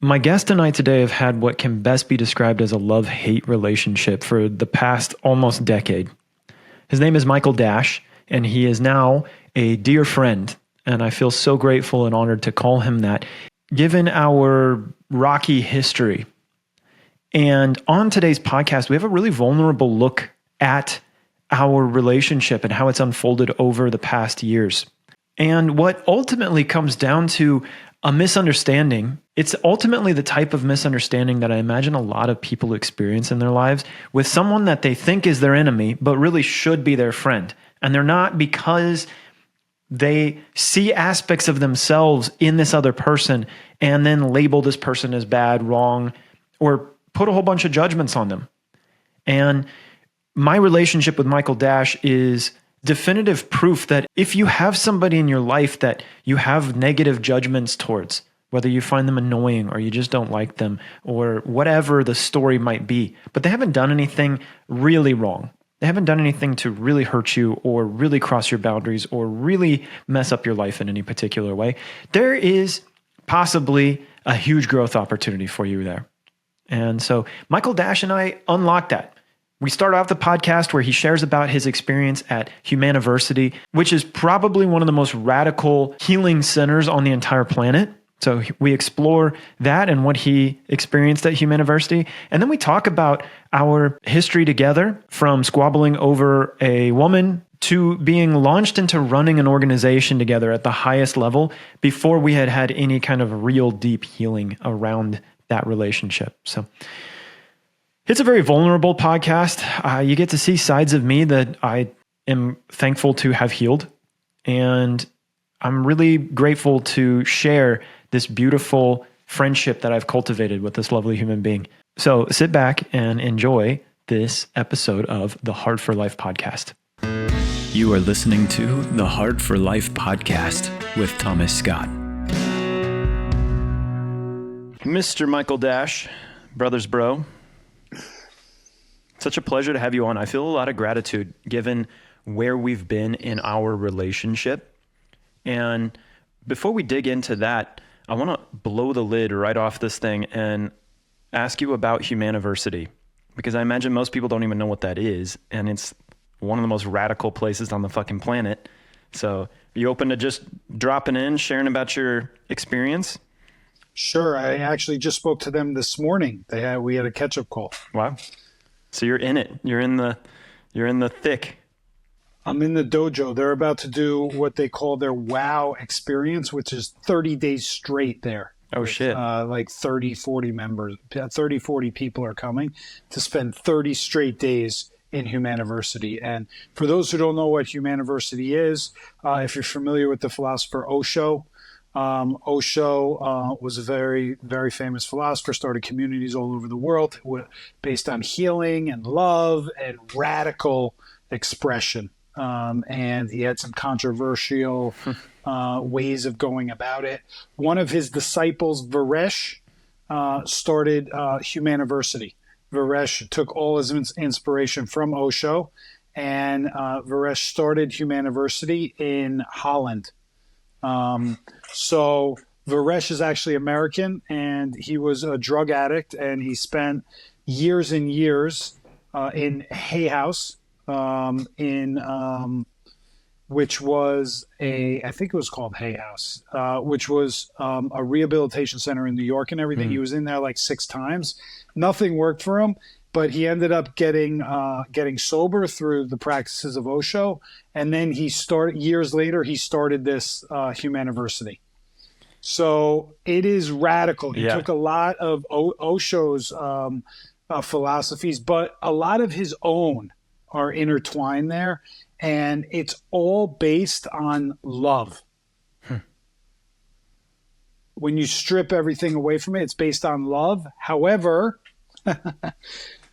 My guest and I today have had what can best be described as a love-hate relationship for the past almost decade. His name is Michael Dash, and he is now a dear friend, and I feel so grateful and honored to call him that, given our rocky history. And on today's podcast, we have a really vulnerable look at our relationship and how it's unfolded over the past years. And what ultimately comes down to a misunderstanding, it's ultimately the type of misunderstanding that I imagine a lot of people experience in their lives with someone that they think is their enemy, but really should be their friend. And they're not, because they see aspects of themselves in this other person and then label this person as bad, wrong, or put a whole bunch of judgments on them. And my relationship with Michael Dash is definitive proof that if you have somebody in your life that you have negative judgments towards, whether you find them annoying or you just don't like them or whatever the story might be, but they haven't done anything really wrong. They haven't done anything to really hurt you or really cross your boundaries or really mess up your life in any particular way. There is possibly a huge growth opportunity for you there. And so Michael Dash and I unlocked that. We start off the podcast where he shares about his experience at Humaniversity, which is probably one of the most radical healing centers on the entire planet. So we explore that and what he experienced at Humaniversity. And then we talk about our history together, from squabbling over a woman to being launched into running an organization together at the highest level before we had had any kind of real deep healing around that relationship. So it's a very vulnerable podcast. You get to see sides of me that I am thankful to have healed. And I'm really grateful to share this beautiful friendship that I've cultivated with this lovely human being. So sit back and enjoy this episode of the Hard for Life podcast. You are listening to the Hard for Life podcast with Thomas Scott. Mr. Michael Dash, brother's bro. Such a pleasure to have you on. I feel a lot of gratitude given where we've been in our relationship. And before we dig into that, I want to blow the lid right off this thing and ask you about Humaniversity, because I imagine most people don't even know what that is. And it's one of the most radical places on the fucking planet. So are you open to just dropping in, sharing about your experience? Sure. I actually just spoke to them this morning. We had a catch-up call. Wow. So you're in it. You're in the thick. I'm in the dojo. They're about to do what they call their WOW experience, which is 30 days straight there. Oh, shit. Like 30, 40 members, 30, 40 people are coming to spend 30 straight days in Humaniversity. And for those who don't know what Humaniversity is, if you're familiar with the philosopher Osho, Osho was a very, very famous philosopher, started communities all over the world based on healing and love and radical expression. And he had some controversial ways of going about it. One of his disciples, Varesh, started Humaniversity. Varesh took all his inspiration from Osho, and Varesh started Humaniversity in Holland. So Varesh is actually American, and he was a drug addict, and he spent years and years in Hay House, which was I think it was called Hay House, which was a rehabilitation center in New York and everything. He was in there like 6 times. Nothing worked for him, but he ended up getting sober through the practices of Osho. And then years later, he started this Humaniversity. So it is radical. He took a lot of Osho's philosophies, but a lot of his own are intertwined there. And it's all based on love. When you strip everything away from it, it's based on love. However,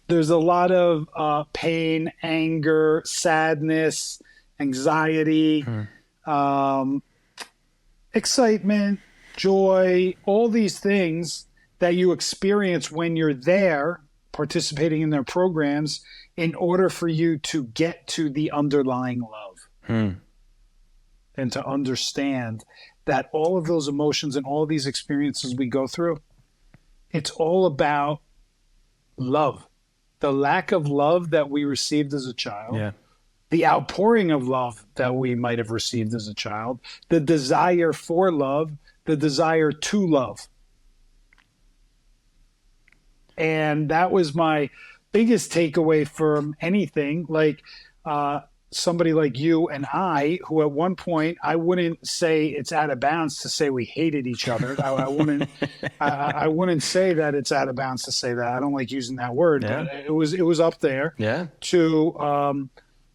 there's a lot of pain, anger, sadness, anxiety, excitement, joy, all these things that you experience when you're there participating in their programs in order for you to get to the underlying love and to understand that all of those emotions and all these experiences we go through, it's all about love. The lack of love that we received as a child, Yeah. the outpouring of love that we might have received as a child, the desire for love, the desire to love. And that was my biggest takeaway from anything. Like somebody like you and I, who at one point I wouldn't say it's out of bounds to say we hated each other. I wouldn't. I wouldn't say that it's out of bounds to say that. I don't like using that word, Yeah. but it was up there. Yeah. To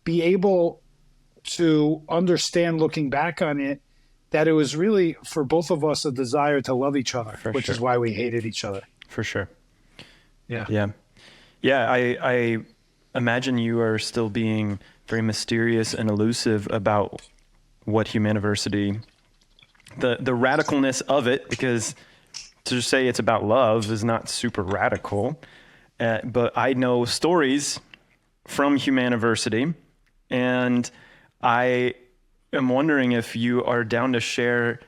be able to understand, looking back on it, that it was really for both of us a desire to love each other, which sure. is why we hated each other. For sure. Yeah. Yeah. Yeah. I imagine you are still being very mysterious and elusive about what Humaniversity, the radicalness of it, because to just say it's about love is not super radical. But I know stories from Humaniversity, and I am wondering if you are down to share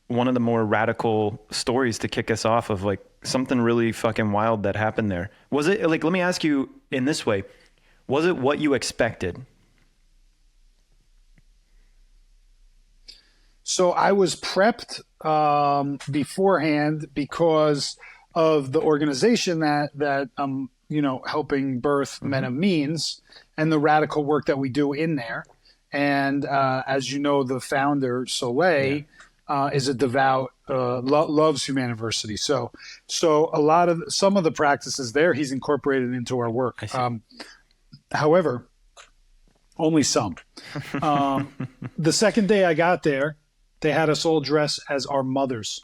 one of the more radical stories to kick us off of like something really fucking wild that happened there. Was it like, let me ask you in this way, was it what you expected? So I was prepped beforehand because of the organization that helping birth Men of Means and the radical work that we do in there. And as you know, the founder Soleil is a devout, loves Humaniversity. So some of the practices there he's incorporated into our work. However, only some. The second day I got there, they had us all dress as our mothers.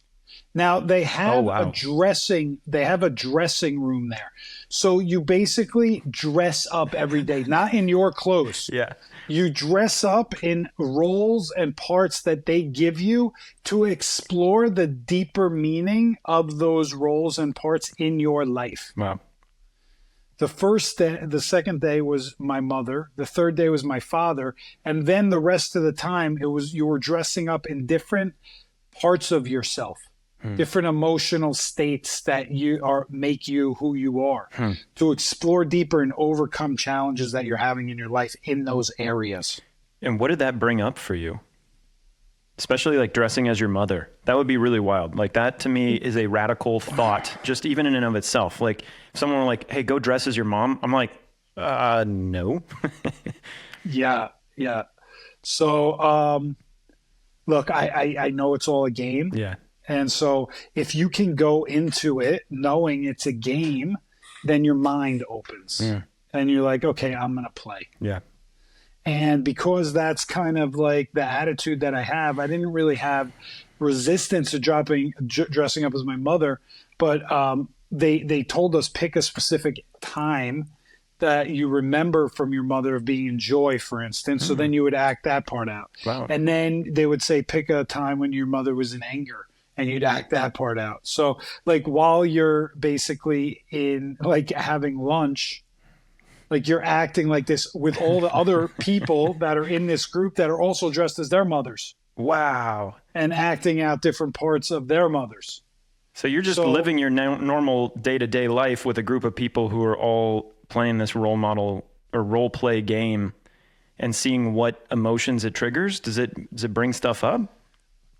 Now they have a dressing room there. So you basically dress up every day, not in your clothes. Yeah. You dress up in roles and parts that they give you to explore the deeper meaning of those roles and parts in your life. Wow. The second day was my mother. The third day was my father. And then the rest of the time, you were dressing up in different parts of yourself, different emotional states that make you who you are, to explore deeper and overcome challenges that you're having in your life in those areas. And what did that bring up for you? Especially like dressing as your mother. That would be really wild. Like that to me is a radical thought, just even in and of itself. Like if someone were like, hey, go dress as your mom. I'm like, no. Yeah. So, look, I know it's all a game. Yeah. And so if you can go into it knowing it's a game, then your mind opens and you're like, okay, I'm going to play. Yeah. And because that's kind of like the attitude that I have, I didn't really have resistance to dressing up as my mother, but they told us pick a specific time that you remember from your mother of being in joy, for instance. So then you would act that part out. Wow. And then they would say pick a time when your mother was in anger, and you'd act that part out. So like while you're basically in like having lunch, like you're acting like this with all the other people that are in this group that are also dressed as their mothers. Wow. And acting out different parts of their mothers. So you're just living your normal day-to-day life with a group of people who are all playing this role model or role play game and seeing what emotions it triggers. Does it bring stuff up?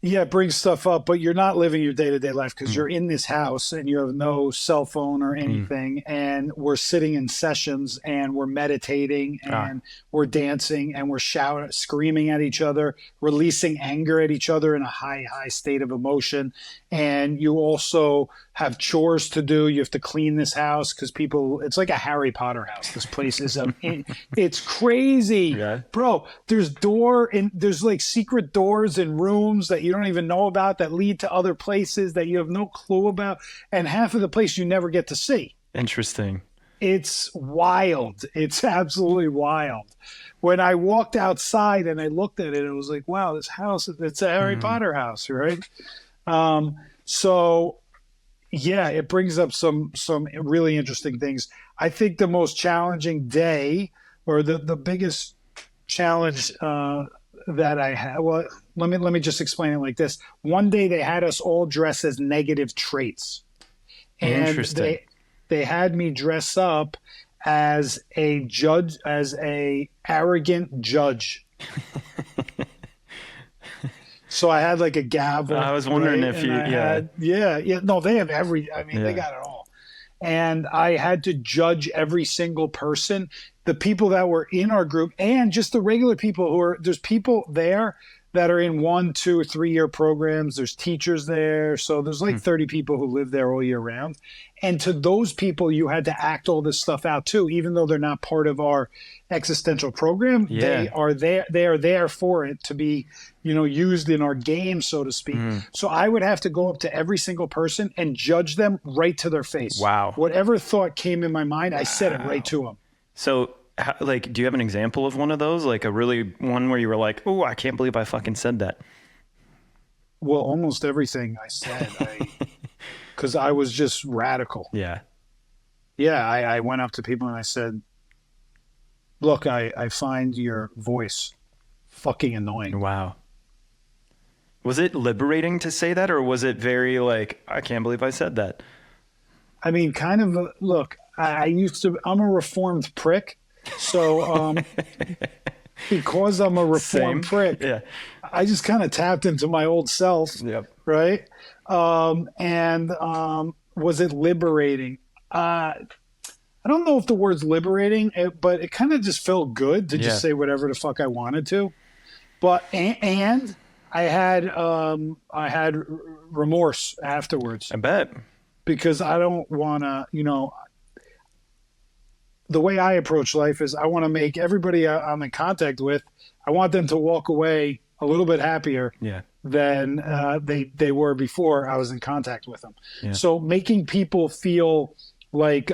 Yeah, it brings stuff up, but you're not living your day-to-day life because you're in this house and you have no cell phone or anything. And we're sitting in sessions and we're meditating and we're dancing and we're screaming at each other, releasing anger at each other in a high state of emotion. And you also have chores to do. You have to clean this house because it's like a Harry Potter house. This place is it's crazy, bro. There's like secret doors in rooms that you don't even know about that lead to other places that you have no clue about. And half of the place you never get to see. Interesting. It's wild. It's absolutely wild. When I walked outside and I looked at it, it was like, wow, this house, it's a Harry Potter house, right? So yeah, it brings up some really interesting things. I think the most challenging day or the biggest challenge that I had, well, let me just explain it like this. One day they had us all dress as negative traits. and Interesting. they had me dress up as a judge, as a arrogant judge. So I had like a gavel. I was wondering right? if and you, I yeah, had, yeah. No, they have I mean, they yeah. got it all. And I had to judge every single person, the people that were in our group, and just the regular people there's people there that are in 1, 2, or 3 year programs. There's teachers there. So there's like 30 people who live there all year round. And to those people, you had to act all this stuff out too, even though they're not part of our existential program. Yeah. They are there. They are there for it to be, used in our game, so to speak. So I would have to go up to every single person and judge them right to their face. Wow. Whatever thought came in my mind, I said it right to them. So, like, do you have an example of one of those? Like a really one where you were like, oh, I can't believe I fucking said that. Well, almost everything I said, because I was just radical. Yeah. Yeah, I went up to people and I said, look, I find your voice fucking annoying. Wow. Was it liberating to say that, or was it very like, I can't believe I said that? I mean, kind of, look, I'm a reformed prick. So because I'm a reformed prick, Yeah. I just kind of tapped into my old self. Yep. Right. Was it liberating? I don't know if the word's liberating, but it kind of just felt good to just say whatever the fuck I wanted to. But and I had remorse afterwards, I bet. because I don't want to, the way I approach life is I want to make everybody I'm in contact with, I want them to walk away a little bit happier Yeah. than they were before I was in contact with them. Yeah. So making people feel like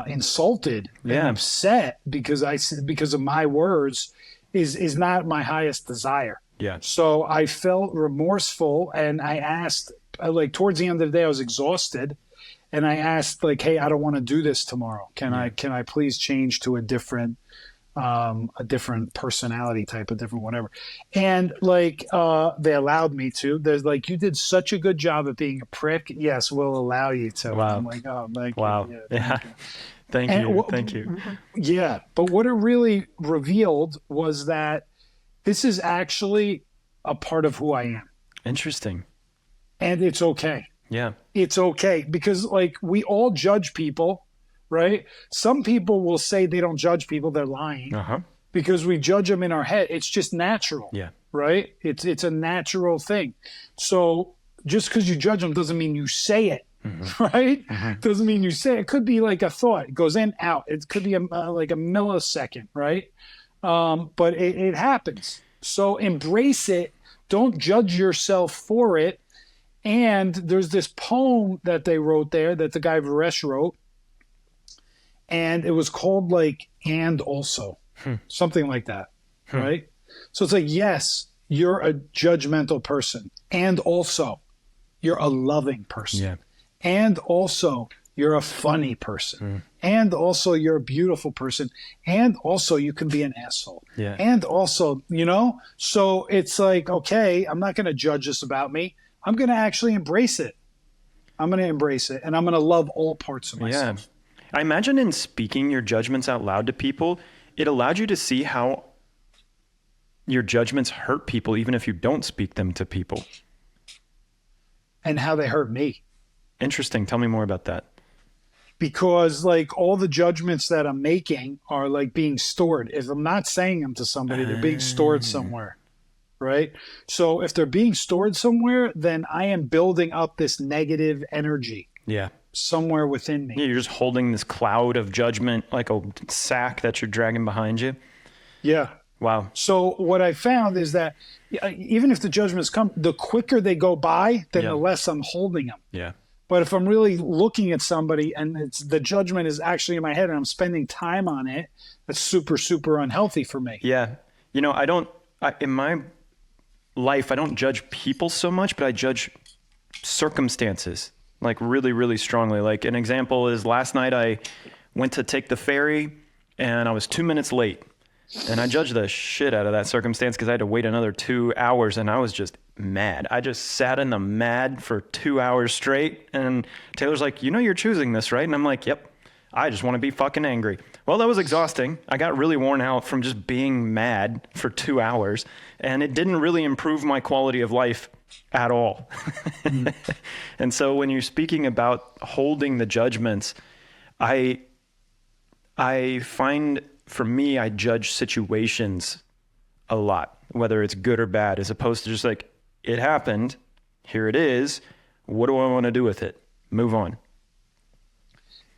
insulted and upset because of my words is not my highest desire. Yeah. So I felt remorseful, and I asked, like, towards the end of the day, I was exhausted, and I asked, like, hey, I don't want to do this tomorrow. Can I please change to a different personality type, a different whatever? And like, they allowed me to. There's like, you did such a good job at being a prick. Yes, we'll allow you to. Wow. I'm like, oh, thank Wow. you. Yeah. Thank Thank you. you. Thank you. Yeah. But what it really revealed was that this is actually a part of who I am. Interesting. And it's okay. Yeah. It's okay, because like, we all judge people, right? Some people will say they don't judge people. They're lying. Uh-huh. Because we judge them in our head. It's just natural. Yeah. Right? It's a natural thing. So just because you judge them doesn't mean you say it. Right? Doesn't mean you say it. It could be like a thought. It goes in, out. It could be like a millisecond, right? But it happens. So embrace it. Don't judge yourself for it. And there's this poem that they wrote there, that the guy Varesh wrote, and it was called like "And Also," something like that, right? So it's like, yes, you're a judgmental person, and also you're a loving person, Yeah. and also you're a funny person, and also you're a beautiful person, and also you can be an asshole, Yeah. and also, so it's like, okay, I'm not going to judge this about me. I'm going to actually embrace it. I'm going to embrace it, and I'm going to love all parts of myself. Yeah. I imagine in speaking your judgments out loud to people, it allowed you to see how your judgments hurt people, even if you don't speak them to people. And how they hurt me. Interesting. Tell me more about that. Because like, all the judgments that I'm making are like being stored. If I'm not saying them to somebody, they're being stored somewhere. Right? So if they're being stored somewhere, then I am building up this negative energy Yeah. somewhere within me. Yeah, you're just holding this cloud of judgment like a sack that you're dragging behind you. Yeah. Wow. So what I found is that even if the judgments come, the quicker they go by, then the less I'm holding them. Yeah. But if I'm really looking at somebody and the judgment is actually in my head and I'm spending time on it, that's super, super unhealthy for me. Yeah. In my life, I don't judge people so much, but I judge circumstances like really, really strongly. Like an example is last night I went to take the ferry and I was 2 minutes late. And I judged the shit out of that circumstance because I had to wait another 2 hours, and I was just mad. I just sat in the mad for 2 hours straight. And Taylor's like, you're choosing this, right? And I'm like, yep, I just want to be fucking angry. Well, that was exhausting. I got really worn out from just being mad for 2 hours, and it didn't really improve my quality of life at all. And so when you're speaking about holding the judgments, I find, for me, I judge situations a lot, whether it's good or bad, as opposed to just like, it happened, here it is, what do I want to do with it? Move on.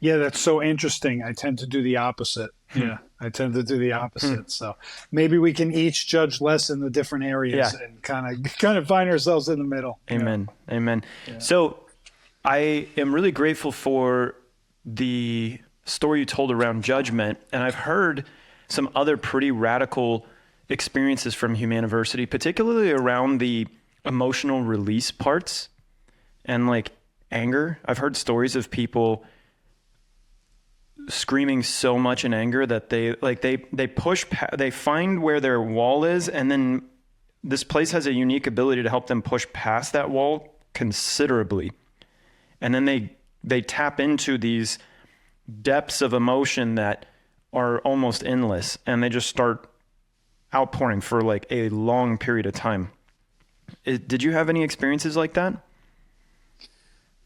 Yeah, that's so interesting. I tend to do the opposite. Yeah, I tend to do the opposite. So maybe we can each judge less in the different areas and kind of find ourselves in the middle. Amen. Yeah. Amen. Yeah. So I am really grateful for the story you told around judgment. And I've heard some other pretty radical experiences from Humaniversity, particularly around the emotional release parts and like anger. I've heard stories of people screaming so much in anger that they find where their wall is, and then this place has a unique ability to help them push past that wall considerably. And then they tap into these depths of emotion that are almost endless, and they just start outpouring for like a long period of time. Did you have any experiences like that?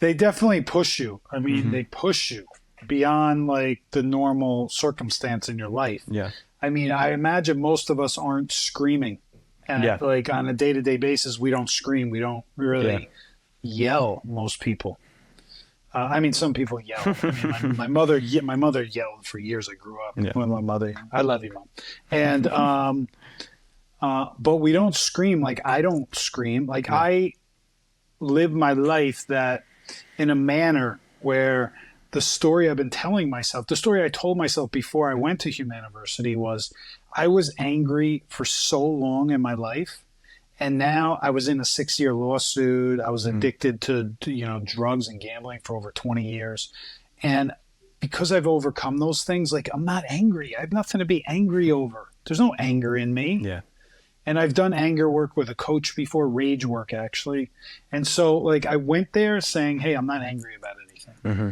They definitely push you. I mean, they push you beyond like the normal circumstance in your life. Yeah. I mean, I imagine most of us aren't screaming. And like on a day-to-day basis, we don't scream. We don't really yell, most people. I mean, some people yell. I mean, my mother yelled for years. I grew up with my mother. I love you, Mom. And, but we don't scream. Like, I don't scream. Like, I live my life that in a manner where the story I've been telling myself, the story I told myself before I went to Humaniversity was I was angry for so long in my life. And now I was in a 6-year lawsuit. I was addicted to drugs and gambling for over 20 years. And because I've overcome those things, like I'm not angry. I have nothing to be angry over. There's no anger in me. Yeah. And I've done anger work with a coach before, rage work actually. And so like I went there saying, hey, I'm not angry about anything. Mm-hmm.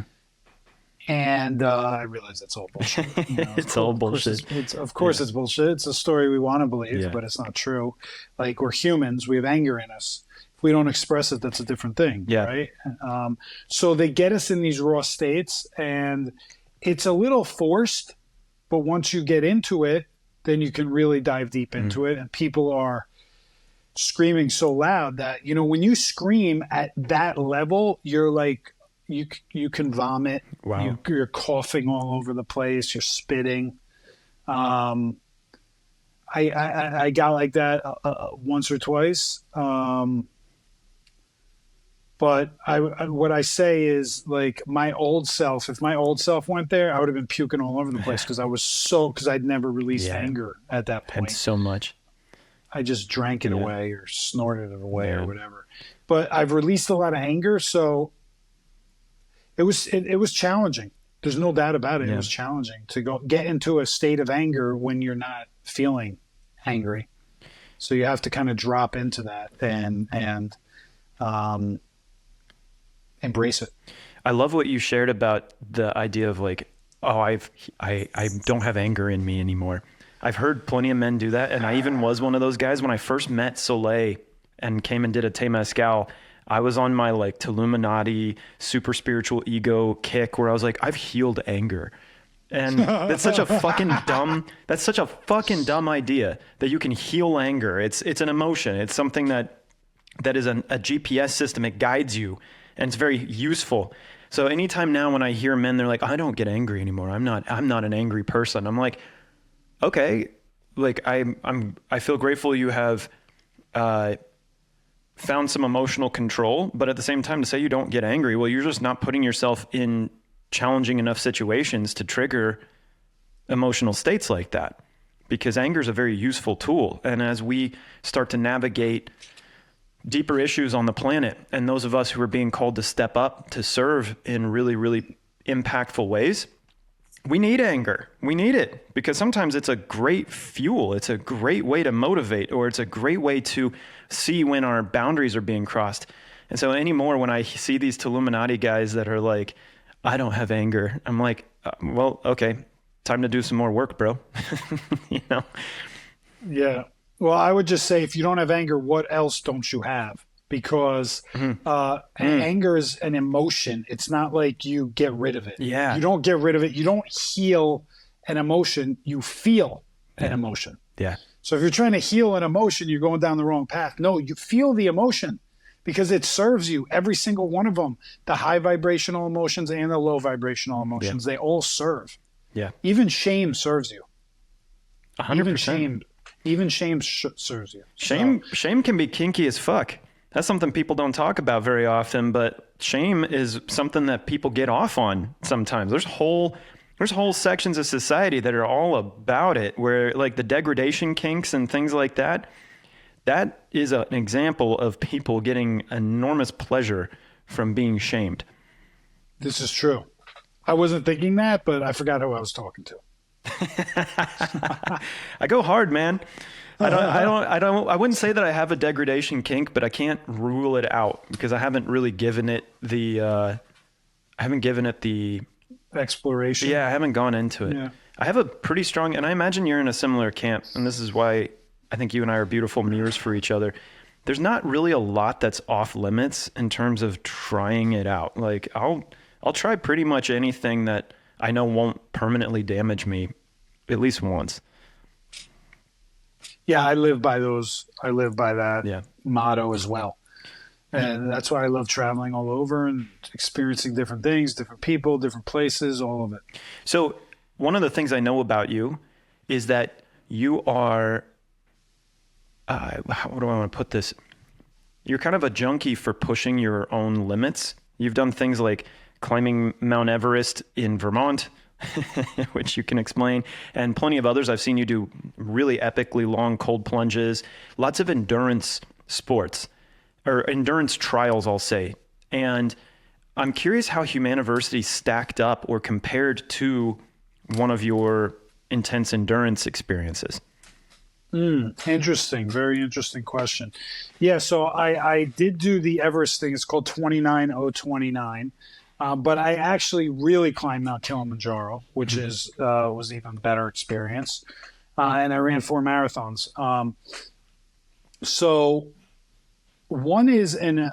And I realize that's all bullshit. It's all bullshit. Of course it's bullshit. It's a story we want to believe, but it's not true. Like we're humans. We have anger in us. If we don't express it, that's a different thing, right? So they get us in these raw states, and it's a little forced, but once you get into it, then you can really dive deep into it. And people are screaming so loud that, when you scream at that level, you're like, you can vomit. Wow. You're coughing all over the place. You're spitting. I got like that once or twice. But what I say is like my old self. If my old self went there, I would have been puking all over the place because I'd never released anger at that point. Had so much. I just drank it away or snorted it away or whatever. But I've released a lot of anger, so. It was challenging. There's no doubt about it. Yeah. It was challenging to get into a state of anger when you're not feeling angry. So you have to kind of drop into that and embrace it. I love what you shared about the idea of like, oh, I don't have anger in me anymore. I've heard plenty of men do that, and I even was one of those guys when I first met Soleil and came and did a Temazcal. I was on my like Illuminati super spiritual ego kick where I was like, I've healed anger. And that's such a fucking dumb idea that you can heal anger. It's an emotion. It's something that is a GPS system. It guides you, and it's very useful. So anytime now when I hear men, they're like, I don't get angry anymore. I'm not an angry person. I'm like, okay, like I feel grateful you have, found some emotional control, but at the same time to say you don't get angry, well, you're just not putting yourself in challenging enough situations to trigger emotional states like that, because anger is a very useful tool. And as we start to navigate deeper issues on the planet, and those of us who are being called to step up to serve in really, really impactful ways, We need anger. We need it because sometimes it's a great fuel. It's a great way to motivate, or it's a great way to see when our boundaries are being crossed. And so anymore, when I see these Illuminati guys that are like, I don't have anger, I'm like, well, okay, time to do some more work, bro. You know? Yeah. Well, I would just say, if you don't have anger, what else don't you have? Because anger is an emotion. It's not like you get rid of it. Yeah. You don't get rid of it. You don't heal an emotion. You feel an emotion. Yeah. So if you're trying to heal an emotion, you're going down the wrong path. No, you feel the emotion because it serves you. Every single one of them, the high vibrational emotions and the low vibrational emotions, they all serve. Yeah. Even shame serves you. 100%. Even shame serves you. Shame can be kinky as fuck. That's something people don't talk about very often, but shame is something that people get off on sometimes. There's whole sections of society that are all about it, where like the degradation kinks and things like that. That is an example of people getting enormous pleasure from being shamed. This is true. I wasn't thinking that, but I forgot who I was talking to. I go hard, man. I wouldn't say that I have a degradation kink, but I can't rule it out because I haven't really given it the Exploration. Yeah, I haven't gone into it. Yeah. I have a pretty strong, and I imagine you're in a similar camp, and this is why I think you and I are beautiful mirrors for each other. There's not really a lot that's off limits in terms of trying it out. Like I'll try pretty much anything that I know won't permanently damage me at least once. Yeah, I live by that motto as well. And that's why I love traveling all over and experiencing different things, different people, different places, all of it. So one of the things I know about you is that you are, how do I want to put this? You're kind of a junkie for pushing your own limits. You've done things like climbing Mount Everest in Vermont, which you can explain, and plenty of others. I've seen you do really epically long cold plunges, lots of endurance sports, or endurance trials, I'll say. And I'm curious how Humaniversity stacked up or compared to one of your intense endurance experiences. Interesting. Very interesting question. Yeah, so I did do the Everest thing. It's called 29029. But I actually really climbed Mount Kilimanjaro, which was an even better experience. And I ran 4 marathons. So one is an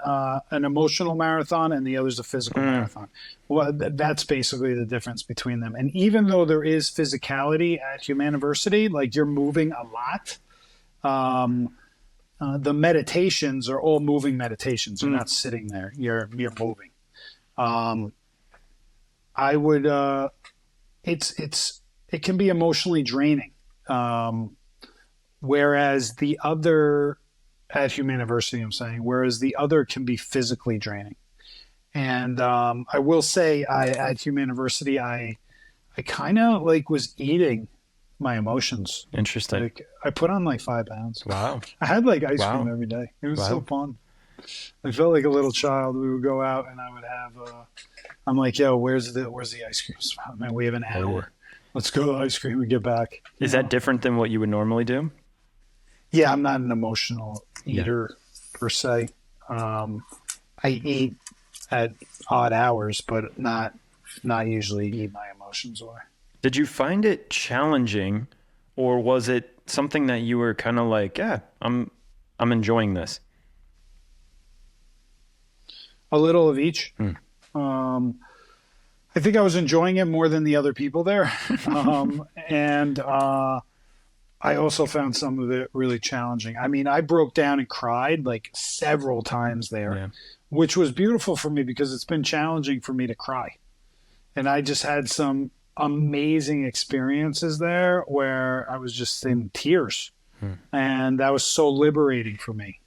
emotional marathon and the other is a physical marathon. Well, that's basically the difference between them. And even though there is physicality at Humaniversity, like you're moving a lot, the meditations are all moving meditations. You're not sitting there. You're moving. I would, it can be emotionally draining. Whereas the other at Humaniversity, I'm saying, whereas the other can be physically draining. And, I will say at Humaniversity, I kind of like was eating my emotions. Interesting. Like I put on like 5 pounds. Wow. I had like ice cream every day. It was so fun. I felt like a little child. We would go out and I would have, I'm like, yo, where's the ice cream spot? Man, we have an hour. Let's go to ice cream and get back. Is that different than what you would normally do? Yeah, I'm not an emotional eater per se. I eat at odd hours, but not usually eat my emotions away. Did you find it challenging, or was it something that you were kind of like, yeah, I'm enjoying this? A little of each. I think I was enjoying it more than the other people there. And I also found some of it really challenging. I mean, I broke down and cried like several times there, which was beautiful for me because it's been challenging for me to cry. And I just had some amazing experiences there where I was just in tears. And that was so liberating for me.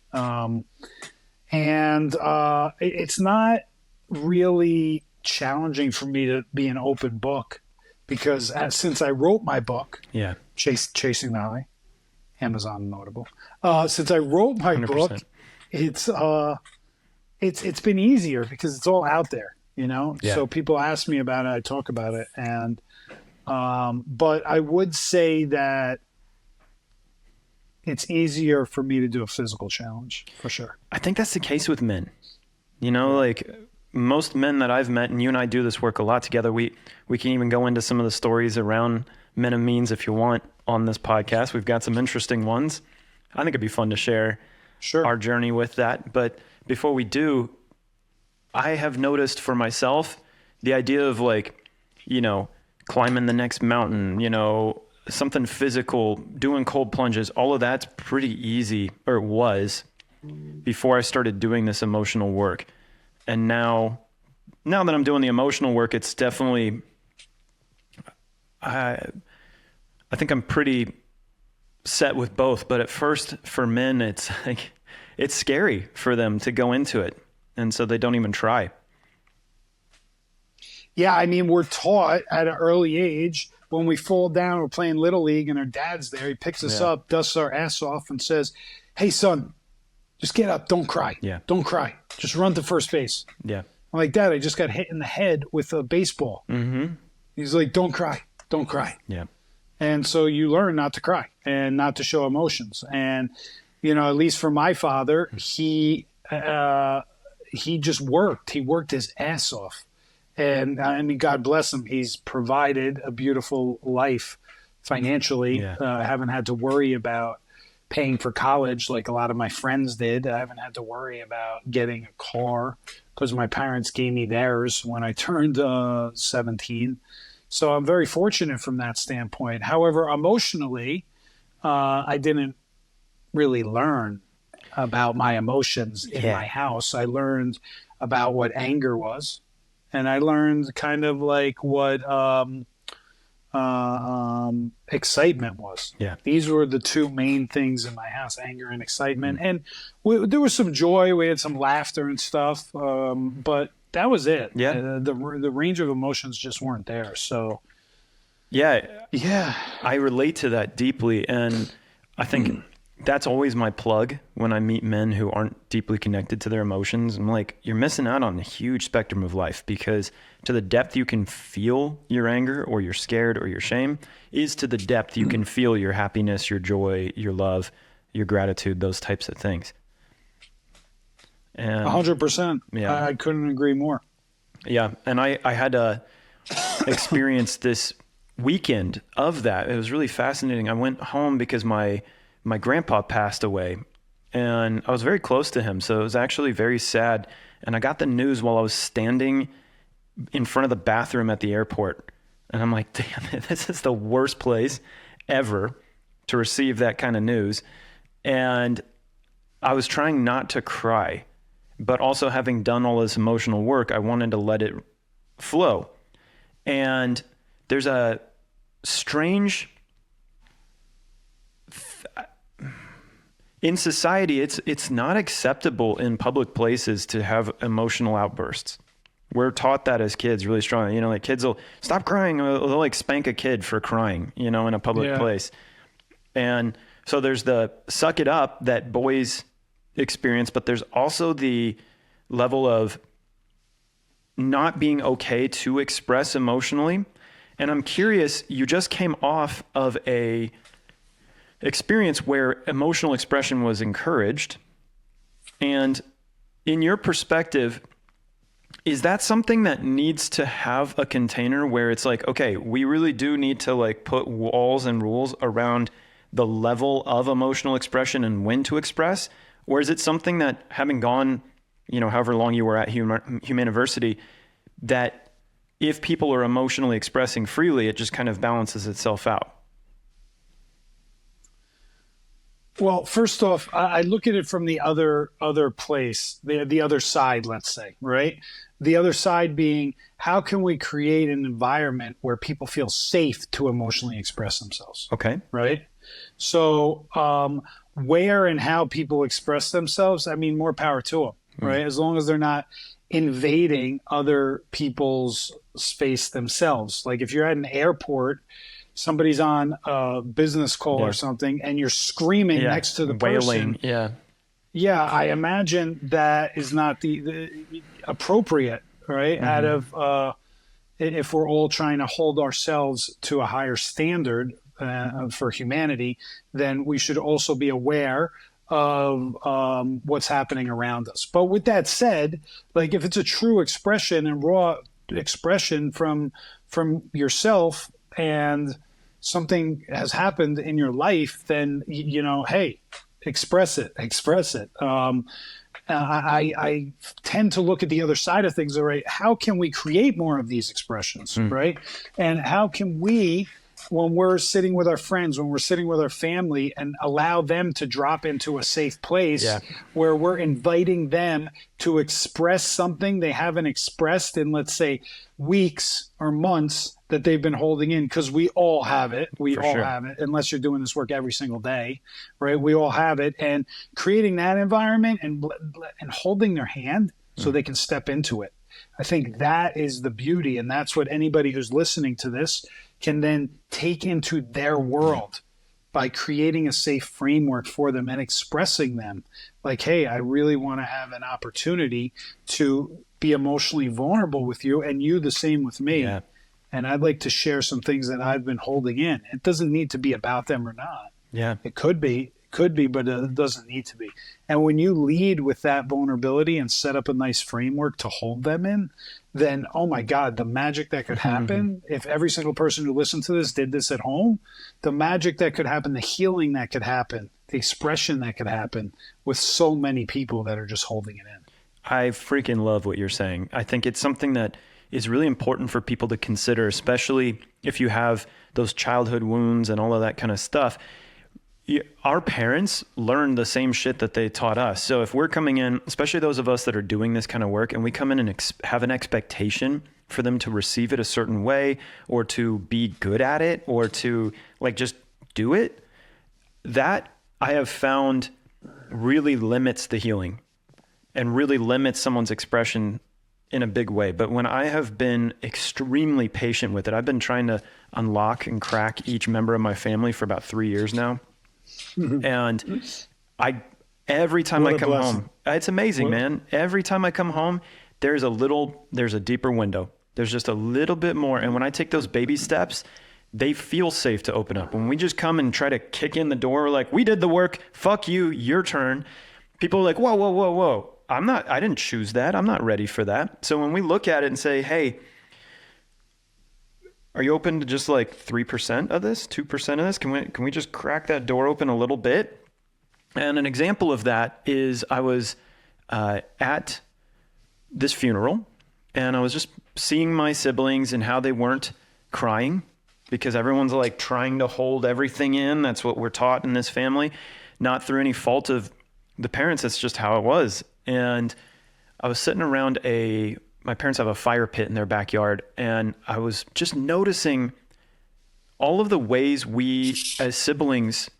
It's not really challenging for me to be an open book because since I wrote my book, Chasing the High, Amazon notable. Since I wrote my 100%. book, it's been easier because it's all out there, you know. So people ask me about it, I talk about it, and But I would say that it's easier for me to do a physical challenge for sure. I think that's the case with men. You know, like most men that I've met, and you and I do this work a lot together, we can even go into some of the stories around men and means if you want on this podcast. We've got some interesting ones. I think it'd be fun to share our journey with that. But before we do, I have noticed for myself the idea of like, you know, climbing the next mountain, you know, something physical, doing cold plunges, all of that's pretty easy, or it was before I started doing this emotional work. And now that I'm doing the emotional work, it's definitely, I think I'm pretty set with both. But at first for men, it's like, it's scary for them to go into it. And so they don't even try. Yeah. I mean, we're taught at an early age when we fall down, we're playing Little League and our dad's there. He picks us up, dusts our ass off and says, "Hey son, just get up. Don't cry. Yeah. Don't cry. Just run to first base." Yeah. I'm like, "Dad, I just got hit in the head with a baseball." Mm-hmm. He's like, "Don't cry. Don't cry." Yeah. And so you learn not to cry and not to show emotions. And, you know, at least for my father, he just worked. He worked his ass off. And I mean, God bless him. He's provided a beautiful life financially. Yeah. I haven't had to worry about paying for college like a lot of my friends did. I haven't had to worry about getting a car because my parents gave me theirs when I turned 17. So I'm very fortunate from that standpoint. However, emotionally, I didn't really learn about my emotions in my house. I learned about what anger was. And I learned kind of like what excitement was. Yeah. These were the two main things in my house, anger and excitement. And there was some joy. We had some laughter and stuff. But that was it. Yeah. The range of emotions just weren't there. So. Yeah. Yeah. I relate to that deeply. And I think that's always my plug when I meet men who aren't deeply connected to their emotions. I'm like, you're missing out on a huge spectrum of life, because to the depth you can feel your anger or you're scared or your shame is to the depth you can feel your happiness, your joy, your love, your gratitude, those types of things. And 100%. Yeah. I couldn't agree more. Yeah. And I had to experience this weekend of that. It was really fascinating. I went home because my grandpa passed away, and I was very close to him. So it was actually very sad. And I got the news while I was standing in front of the bathroom at the airport. And I'm like, damn, this is the worst place ever to receive that kind of news. And I was trying not to cry, but also having done all this emotional work, I wanted to let it flow. And there's a strange, in society, it's not acceptable in public places to have emotional outbursts. We're taught that as kids really strongly. You know, like kids will stop crying, or they'll like spank a kid for crying, you know, in a public place. And so there's the suck it up that boys experience, but there's also the level of not being okay to express emotionally. And I'm curious, you just came off of a experience where emotional expression was encouraged. And in your perspective, is that something that needs to have a container where it's like, okay, we really do need to like put walls and rules around the level of emotional expression and when to express? Or is it something that, having gone, you know, however long you were at Humaniversity, that if people are emotionally expressing freely, it just kind of balances itself out? Well, first off, I look at it from the other place, the other side, let's say, right? The other side being, how can we create an environment where people feel safe to emotionally express themselves? Okay. Right? So where and how people express themselves, I mean, more power to them, right? As long as they're not invading other people's space themselves. Like if you're at an airport, somebody's on a business call or something, and you're screaming next to the wailing. person. Yeah, I imagine that is not the appropriate, right? Out of if we're all trying to hold ourselves to a higher standard for humanity, then we should also be aware of what's happening around us. But with that said, like if it's a true expression and raw expression from yourself, and something has happened in your life, then hey, express it. I tend to look at the other side of things. All right, how can we create more of these expressions, right? And how can we, when we're sitting with our friends, when we're sitting with our family, and allow them to drop into a safe place where we're inviting them to express something they haven't expressed in, let's say, weeks or months that they've been holding in, because we all have it. Have it, unless you're doing this work every single day, right? We all have it. And creating that environment and holding their hand so they can step into it. I think that is the beauty. And that's what anybody who's listening to this can then take into their world by creating a safe framework for them and expressing them like, hey, I really want to have an opportunity to be emotionally vulnerable with you, and you the same with me. Yeah. And I'd like to share some things that I've been holding in. It doesn't need to be about them or not. Yeah. It could be, but it doesn't need to be. And when you lead with that vulnerability and set up a nice framework to hold them in, then, oh my God, the magic that could happen if every single person who listened to this did this at home, the magic that could happen, the healing that could happen, the expression that could happen with so many people that are just holding it in. I freaking love what you're saying. I think it's something that is really important for people to consider, especially if you have those childhood wounds and all of that kind of stuff. Our parents learned the same shit that they taught us. So if we're coming in, especially those of us that are doing this kind of work, and we come in and have an expectation for them to receive it a certain way, or to be good at it, or to like just do it, that I have found really limits the healing and really limits someone's expression in a big way. But when I have been extremely patient with it, I've been trying to unlock and crack each member of my family for about 3 years now. And every time I come home, it's amazing, man. Every time I come home, there's a deeper window. There's just a little bit more. And when I take those baby steps, they feel safe to open up. When we just come and try to kick in the door, like, we did the work, fuck you, your turn. People are like, whoa. I didn't choose that. I'm not ready for that. So when we look at it and say, hey, are you open to just like 3% of this, 2% of this? Can we just crack that door open a little bit? And an example of that is I was at this funeral, and I was just seeing my siblings and how they weren't crying, because everyone's like trying to hold everything in. That's what we're taught in this family, not through any fault of the parents. That's just how it was. And I was sitting around my parents have a fire pit in their backyard, and I was just noticing all of the ways we as siblings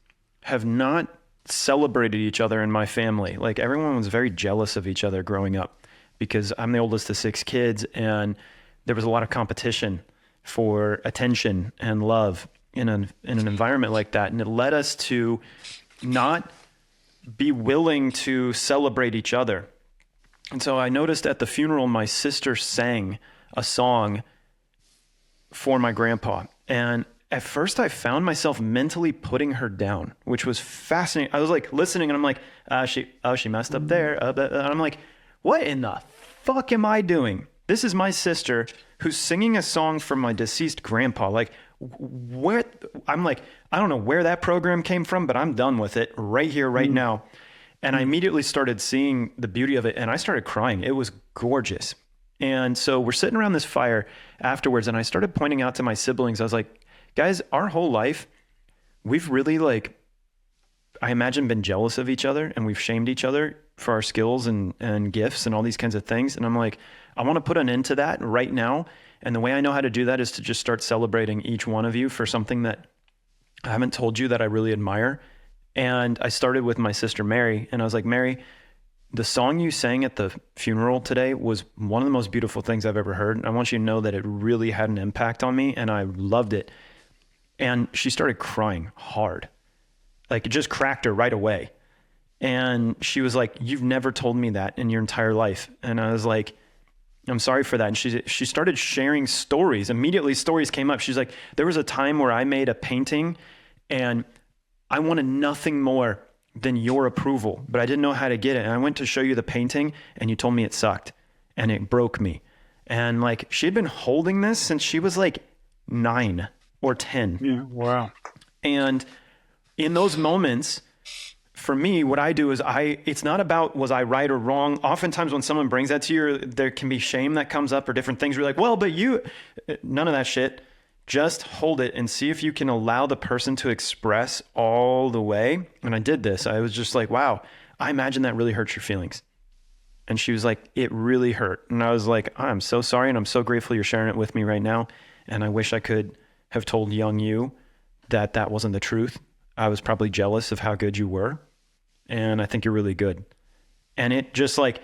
have not celebrated each other in my family. Like, everyone was very jealous of each other growing up, because I'm the oldest of 6 kids, and there was a lot of competition for attention and love in an environment like that. And it led us to not be willing to celebrate each other. And so I noticed at the funeral, my sister sang a song for my grandpa. And at first I found myself mentally putting her down, which was fascinating. I was like listening, and I'm like, she messed up there. And I'm like, what in the fuck am I doing? This is my sister who's singing a song for my deceased grandpa. Like, what? I'm like, I don't know where that program came from, but I'm done with it right here, right now. And I immediately started seeing the beauty of it, and I started crying. It was gorgeous. And so we're sitting around this fire afterwards, and I started pointing out to my siblings, I was like, guys, our whole life, we've really, like, I imagine, been jealous of each other, and we've shamed each other for our skills and gifts and all these kinds of things. And I'm like, I want to put an end to that right now. And the way I know how to do that is to just start celebrating each one of you for something that I haven't told you that I really admire. And I started with my sister, Mary, and I was like, Mary, the song you sang at the funeral today was one of the most beautiful things I've ever heard. I want you to know that it really had an impact on me, and I loved it. And she started crying hard. Like, it just cracked her right away. And she was like, you've never told me that in your entire life. And I was like, I'm sorry for that. And she started sharing stories. Immediately stories came up. She's like, there was a time where I made a painting and I wanted nothing more than your approval, but I didn't know how to get it. And I went to show you the painting and you told me it sucked and it broke me. And like, she had been holding this since she was like 9 or 10. Yeah. Wow. And in those moments, for me, what I do is it's not about was I right or wrong. Oftentimes when someone brings that to you, there can be shame that comes up or different things. You're like, well, but none of that shit. Just hold it and see if you can allow the person to express all the way. And I did this. I was just like, wow, I imagine that really hurts your feelings. And she was like, it really hurt. And I was like, I'm so sorry. And I'm so grateful you're sharing it with me right now. And I wish I could have told young you that that wasn't the truth. I was probably jealous of how good you were. And I think you're really good. And it just like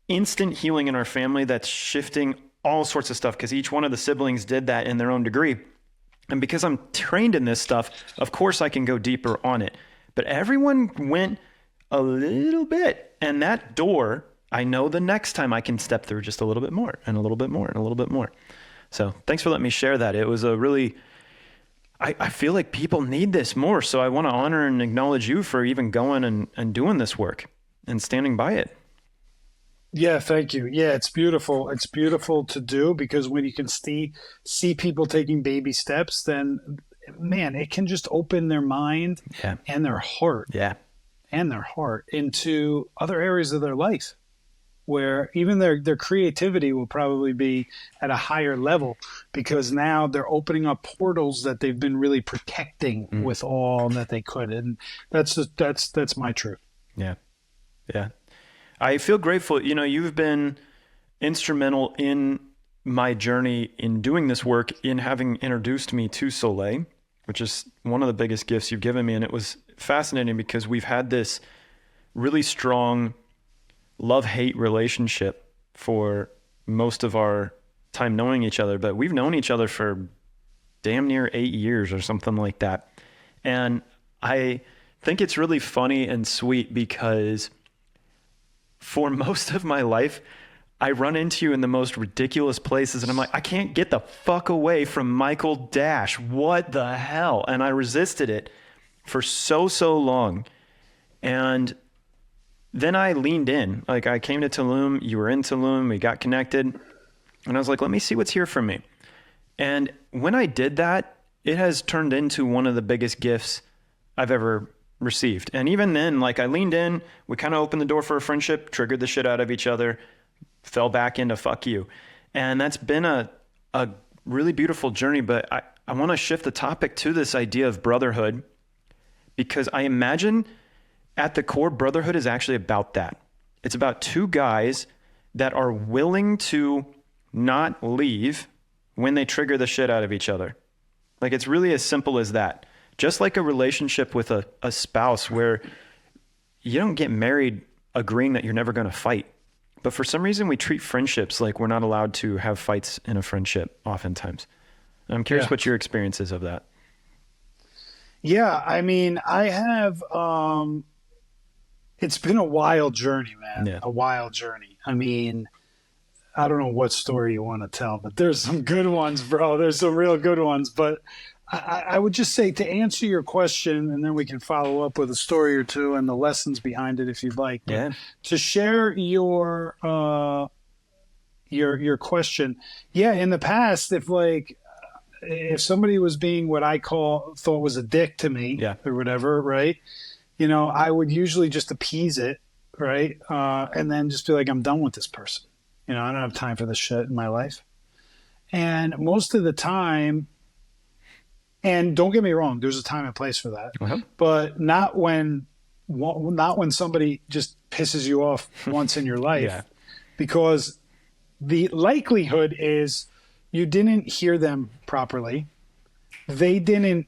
instant healing in our family that's shifting all sorts of stuff because each one of the siblings did that in their own degree. And because I'm trained in this stuff, of course I can go deeper on it. But everyone went a little bit. And that door, I know the next time I can step through just a little bit more and a little bit more and a little bit more. So thanks for letting me share that. It was a really... I feel like people need this more. So I want to honor and acknowledge you for even going and doing this work and standing by it. Yeah, thank you. Yeah, it's beautiful. It's beautiful to do because when you can see people taking baby steps, then man, it can just open their mind and their heart. Yeah. And their heart into other areas of their life where even their creativity will probably be at a higher level because now they're opening up portals that they've been really protecting with all that they could. And that's my truth. Yeah. Yeah. I feel grateful. You know, you've been instrumental in my journey in doing this work, in having introduced me to Soleil, which is one of the biggest gifts you've given me. And it was fascinating because we've had this really strong love-hate relationship for most of our time knowing each other, but we've known each other for damn near 8 years or something like that. And I think it's really funny and sweet because for most of my life, I run into you in the most ridiculous places and I'm like, I can't get the fuck away from Michael Dash. What the hell? And I resisted it for so long. And then I leaned in. Like I came to Tulum, you were in Tulum, we got connected, and I was like, let me see what's here for me. And when I did that, it has turned into one of the biggest gifts I've ever received. And even then, like I leaned in, we kind of opened the door for a friendship, triggered the shit out of each other, fell back into fuck you. And that's been a really beautiful journey, but I want to shift the topic to this idea of brotherhood because I imagine at the core, brotherhood is actually about that. It's about two guys that are willing to not leave when they trigger the shit out of each other. Like it's really as simple as that. Just like a relationship with a spouse where you don't get married agreeing that you're never going to fight. But for some reason, we treat friendships like we're not allowed to have fights in a friendship oftentimes. And I'm curious what your experience is of that. Yeah, I mean, I have... It's been a wild journey, man. Yeah. A wild journey. I mean, I don't know what story you want to tell, but there's some good ones, bro. There's some real good ones. But I would just say to answer your question, and then we can follow up with a story or two and the lessons behind it if you'd like. Yeah. To share your question, yeah, in the past, if somebody was being what I thought was a dick to me or whatever, right? You know, I would usually just appease it, right? And then just be like, I'm done with this person. You know, I don't have time for this shit in my life. And most of the time, and don't get me wrong, there's a time and place for that, but not when somebody just pisses you off once in your life, because the likelihood is you didn't hear them properly. They didn't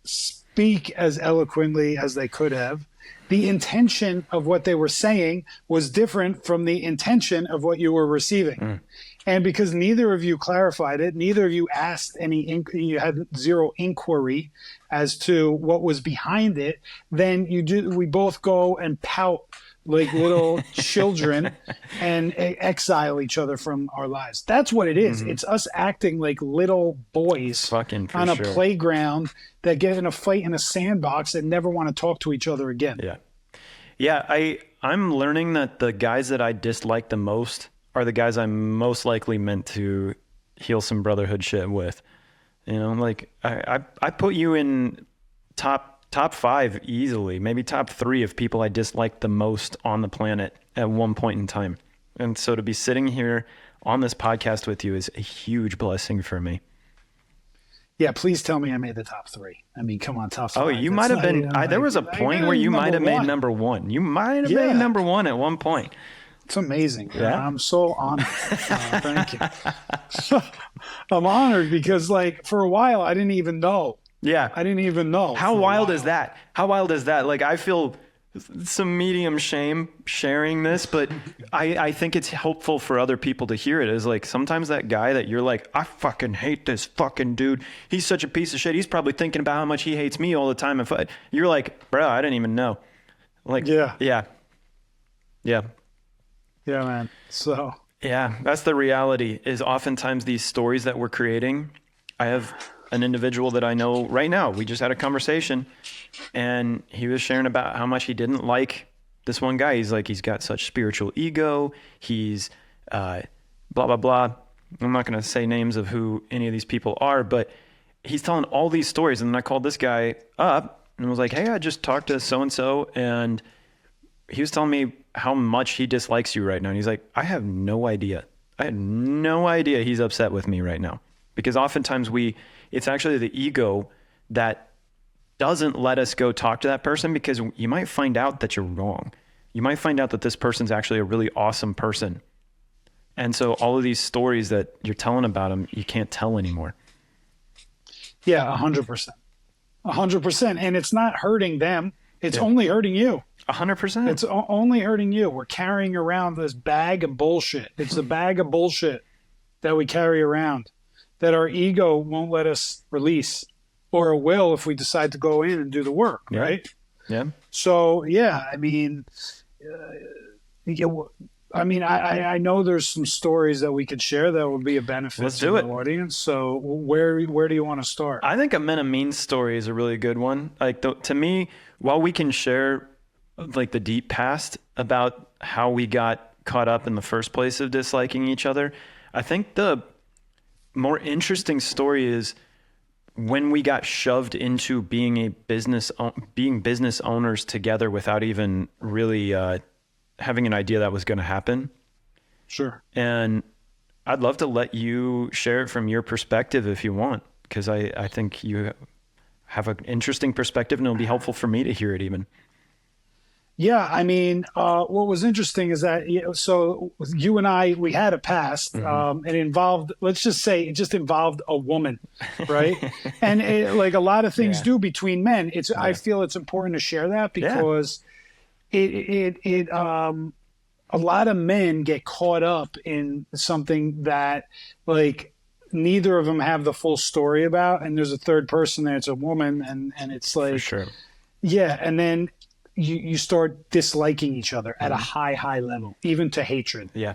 speak as eloquently as they could have. The intention of what they were saying was different from the intention of what you were receiving. And because neither of you clarified it, neither of you asked you had zero inquiry as to what was behind it, then we both go and pout like little children and exile each other from our lives. That's what it is. It's us acting like little boys Fucking for on a sure. playground that get in a fight in a sandbox and never want to talk to each other again. Yeah. Yeah, I'm learning that the guys that I dislike the most are the guys I'm most likely meant to heal some brotherhood shit with. You know, like I put you in top 5 easily, maybe top 3 of people I dislike the most on the planet at one point in time. And so to be sitting here on this podcast with you is a huge blessing for me. Yeah, please tell me I made the top 3. I mean, come on, top 5. Oh, you might have been. There was a point where you might have made number 1. You might have made number 1 at one point. It's amazing. Yeah? I'm so honored. Thank you. I'm honored because, like, for a while, I didn't even know. Yeah. I didn't even know. How wild is that? How wild is that? Like, I feel some medium shame sharing this, but I think it's helpful for other people to hear it. Is like, sometimes that guy that you're like, I fucking hate this fucking dude. He's such a piece of shit. He's probably thinking about how much he hates me all the time. You're like, bro, I didn't even know. Like, yeah. Yeah, man. So yeah, that's the reality. Is oftentimes these stories that we're creating. I have an individual that I know right now. We just had a conversation, and he was sharing about how much he didn't like this one guy. He's like, he's got such spiritual ego. He's blah blah blah. I'm not going to say names of who any of these people are, but he's telling all these stories. And then I called this guy up and was like, hey, I just talked to so and so, and he was telling me how much he dislikes you right now. And he's like, I have no idea. I had no idea he's upset with me right now. Because oftentimes it's actually the ego that doesn't let us go talk to that person, because you might find out that you're wrong. You might find out that this person's actually a really awesome person. And so all of these stories that you're telling about him, you can't tell anymore. yeah, 100%. 100%. And it's not hurting them. It's only hurting you. 100%. It's only hurting you. We're carrying around this bag of bullshit. It's the bag of bullshit that we carry around that our ego won't let us release, or it will if we decide to go in and do the work, right? Yeah. So, yeah, I mean, I know there's some stories that we could share that would be a benefit Let's to do the it. audience. So where do you want to start? I think a Men of Means story is a really good one. Like, to me, while we can share like the deep past about how we got caught up in the first place of disliking each other, I think the more interesting story is when we got shoved into being business owners together without even really having an idea that was going to happen. Sure. And I'd love to let you share it from your perspective if you want, because I think you have an interesting perspective, and it'll be helpful for me to hear it even. Yeah, I mean, what was interesting is that, so you and I, we had a past. It involved, let's just say, it just involved a woman, right? And like a lot of things do between men. I feel it's important to share that because a lot of men get caught up in something that, like, neither of them have the full story about, and there's a third person there. It's a woman, and it's like, For sure. yeah, and then you start disliking each other at a high level, even to hatred. Yeah.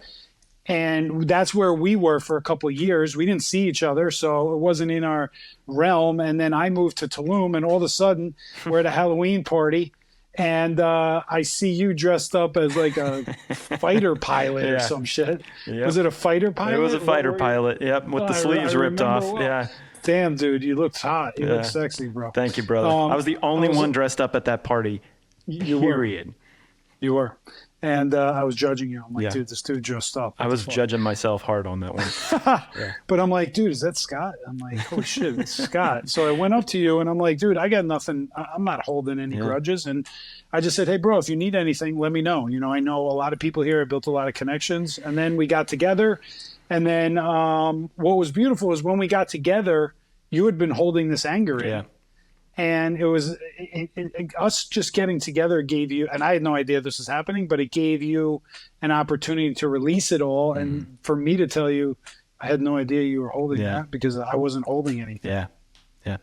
And that's where we were for a couple of years. We didn't see each other, so it wasn't in our realm. And then I moved to Tulum, and all of a sudden we're at a Halloween party, and I see you dressed up as like a fighter pilot or some shit. Yep. Was it a fighter pilot? It was a fighter pilot. Yep, with the sleeves ripped off. Well. Yeah. Damn, dude, you looked hot. You looked sexy, bro. Thank you, brother. I was the only one dressed up at that party. Period. You were. And I was judging you. I'm like, dude, this dude dressed up. I was judging myself hard on that one. But I'm like, dude, is that Scott? I'm like, holy shit, it's Scott. So I went up to you and I'm like, dude, I got nothing. I'm not holding any grudges. And I just said, hey, bro, if you need anything, let me know. You know, I know a lot of people here. I built a lot of connections. And then we got together. And then what was beautiful is when we got together, you had been holding this anger in. Yeah. And it was us just getting together gave you, and I had no idea this was happening, but it gave you an opportunity to release it all. And for me to tell you, I had no idea you were holding that because I wasn't holding anything. Yeah. Yeah.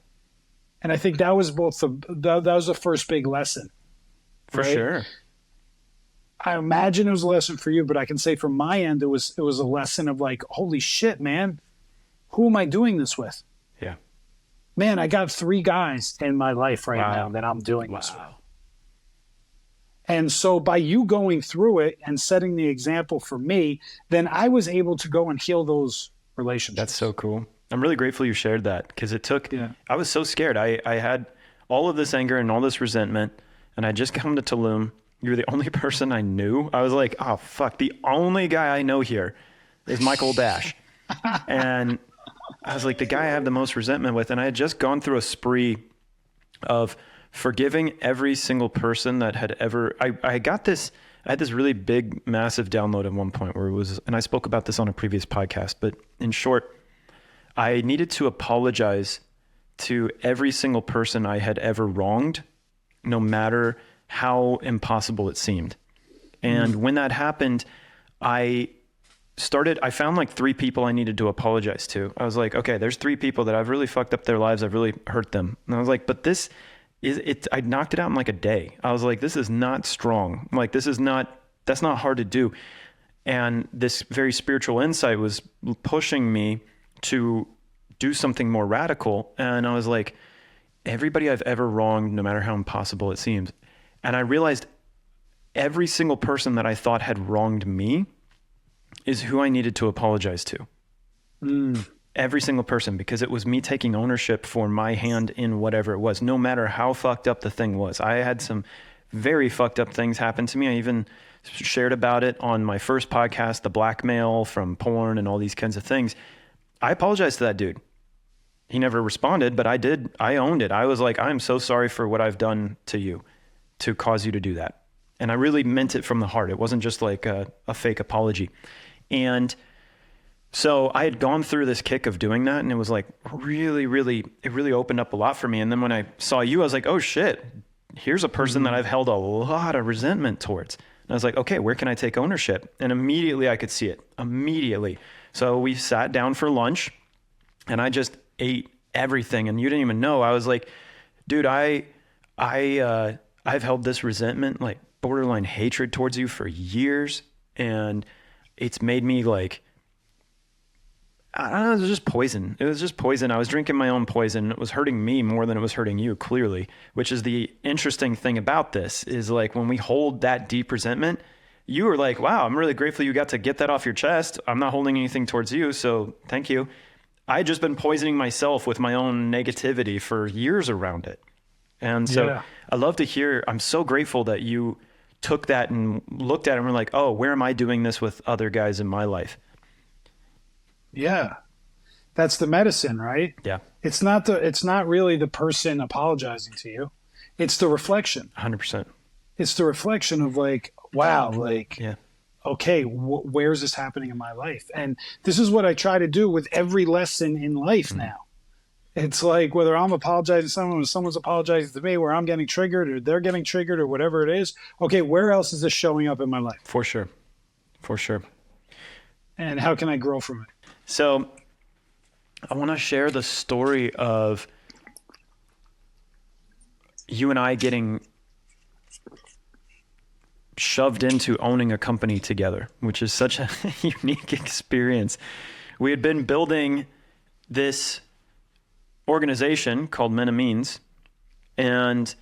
And I think that was that was the first big lesson. For sure. I imagine it was a lesson for you, but I can say from my end, it was a lesson of like, holy shit, man, who am I doing this with? Yeah. Man, I got 3 guys in my life right Wow. now that I'm doing this with. And so by you going through it and setting the example for me, then I was able to go and heal those relationships. That's so cool. I'm really grateful you shared that, because it took, I was so scared. I had all of this anger and all this resentment, and I just come to Tulum. You were the only person I knew. I was like, oh, fuck, the only guy I know here is Michael Dash. And I was like, the guy I have the most resentment with. And I had just gone through a spree of forgiving every single person that had ever, I had this really big, massive download at one point where it was, and I spoke about this on a previous podcast, but in short, I needed to apologize to every single person I had ever wronged, no matter how impossible it seemed. And when that happened, I found like 3 people I needed to apologize to. I was like, okay, there's 3 people that I've really fucked up their lives. I've really hurt them. And I was like, but this is it. I knocked it out in like a day. I was like, this is not strong. Like, that's not hard to do. And this very spiritual insight was pushing me to do something more radical. And I was like, everybody I've ever wronged, no matter how impossible it seems. And I realized every single person that I thought had wronged me is who I needed to apologize to. Every single person, because it was me taking ownership for my hand in whatever it was, no matter how fucked up the thing was. I had some very fucked up things happen to me. I even shared about it on my first podcast, the blackmail from porn and all these kinds of things. I apologized to that dude. He never responded, but I did. I owned it. I was like, I'm so sorry for what I've done to you to cause you to do that. And I really meant it from the heart. It wasn't just like a fake apology. And so I had gone through this kick of doing that, and it was like it really opened up a lot for me. And then when I saw you, I was like, oh shit, here's a person that I've held a lot of resentment towards. And I was like, okay, where can I take ownership? And immediately I could see it. Immediately. So we sat down for lunch, and I just ate everything. And you didn't even know. I was like, dude, I've held this resentment, like borderline hatred towards you for years. And it's made me like, I don't know, it was just poison. It was just poison. I was drinking my own poison. It was hurting me more than it was hurting you, clearly, which is the interesting thing about this is like when we hold that deep resentment, you were like, wow, I'm really grateful you got to get that off your chest. I'm not holding anything towards you, so thank you. I had just been poisoning myself with my own negativity for years around it. And so I love to hear, I'm so grateful that you took that and looked at it and were like, oh, where am I doing this with other guys in my life? Yeah. That's the medicine, right? Yeah. It's not really the person apologizing to you. It's the reflection. 100%. It's the reflection of like, wow, like, yeah. Okay, where's this happening in my life? And this is what I try to do with every lesson in life now. It's like whether I'm apologizing to someone or someone's apologizing to me, where I'm getting triggered or they're getting triggered or whatever it is. Okay, where else is this showing up in my life? For sure. For sure. And how can I grow from it? So I want to share the story of you and I getting shoved into owning a company together, which is such a unique experience. We had been building this organization called Men and Means, and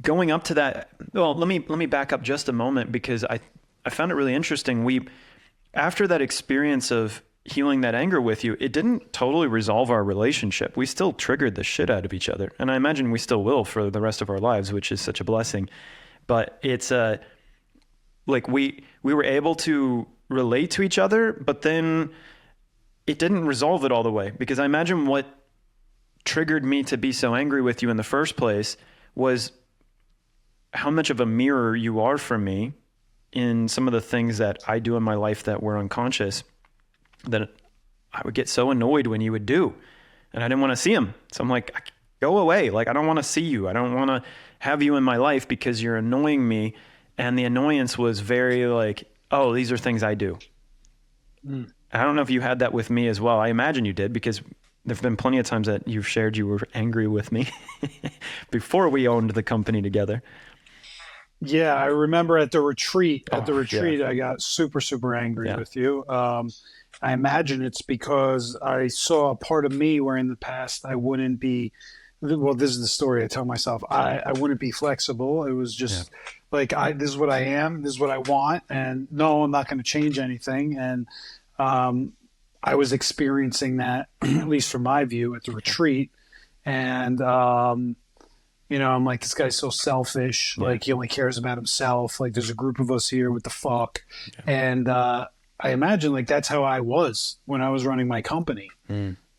going up to that, well, let me back up just a moment, because I found it really interesting. After that experience of healing that anger with you, it didn't totally resolve our relationship. We still triggered the shit out of each other. And I imagine we still will for the rest of our lives, which is such a blessing. But it's like we were able to relate to each other, but then it didn't resolve it all the way, because I imagine what triggered me to be so angry with you in the first place was how much of a mirror you are for me in some of the things that I do in my life that were unconscious, that I would get so annoyed when you would do, and I didn't want to see them. So I'm like, go away. Like, I don't want to see you. I don't want to have you in my life because you're annoying me. And the annoyance was very like, oh, these are things I do. I don't know if you had that with me as well. I imagine you did, because there've been plenty of times that you've shared you were angry with me before we owned the company together. Yeah, I remember at the retreat. At the Oh, yeah. retreat, I got super, super angry Yeah. with you. I imagine it's because I saw a part of me where in the past I wouldn't be. Well, this is the story I tell myself. I wouldn't be flexible. It was Yeah. just like this is what I am. This is what I want, and no, I'm not going to change anything. And I was experiencing that, at least from my view, at the retreat, and I'm like, this guy's so selfish. Yeah. Like, he only cares about himself. Like, there's a group of us here. What the fuck? And I imagine, like, that's how I was when I was running my company.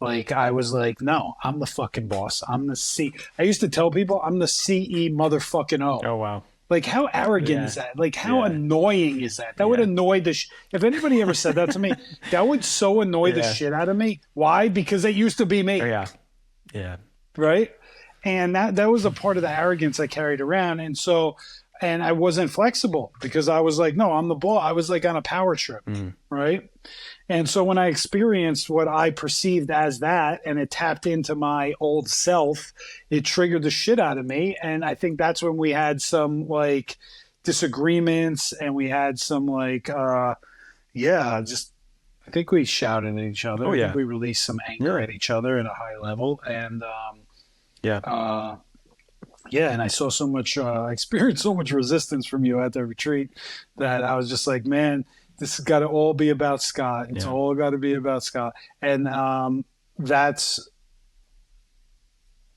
Like, I was like, no, I'm the fucking boss. I'm the C. I used to tell people I'm the CE motherfucking O. Oh, wow. Like, how arrogant Yeah. is that? Like, how Yeah. annoying is that? That would Yeah. annoy if anybody ever said that to me, that would so annoy the Yeah. shit out of me. Why? Because it used to be me. Yeah. Yeah. Right. And that was a part of the arrogance I carried around. And I wasn't flexible because I was like, no, I'm the boss. I was like on a power trip. Right. And so when I experienced what I perceived as that, and it tapped into my old self, it triggered the shit out of me. And I think that's when we had some like disagreements, and we had some like, I think we shouted at each other. Oh, yeah. I think we released some anger at each other at a high level. And, and I saw so much, I experienced so much resistance from you at the retreat that I was just like, man, this has got to all be about Scott. It's all got to be about Scott. And that's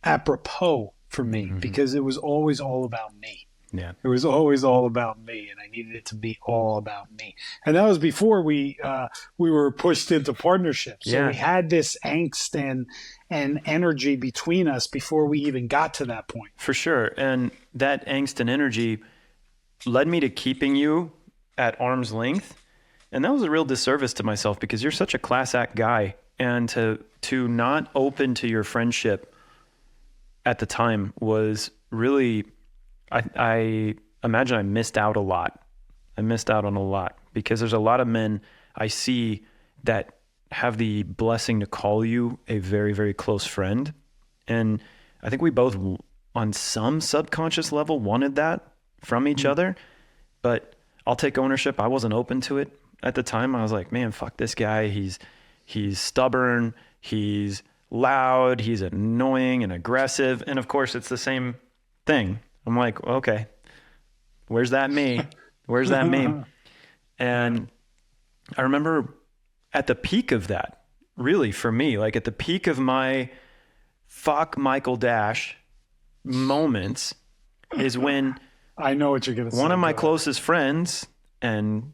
apropos for me because it was always all about me. Yeah. It was always all about me, and I needed it to be all about me. And that was before we were pushed into partnerships. So we had this angst and energy between us before we even got to that point. For sure. And that angst and energy led me to keeping you at arm's length. And that was a real disservice to myself because you're such a class act guy. And to not open to your friendship at the time was really, I imagine I missed out a lot. I missed out on a lot because there's a lot of men I see that have the blessing to call you a very, very close friend. And I think we both, on some subconscious level, wanted that from each other. But I'll take ownership. I wasn't open to it at the time. I was like, man, fuck this guy. He's stubborn. He's loud. He's annoying and aggressive. And of course, it's the same thing. I'm like, okay, where's that me? Where's that me? And I remember at the peak of that, really for me, like at the peak of my fuck Michael Dash moments is when I know what you're going to say. one of my closest friends and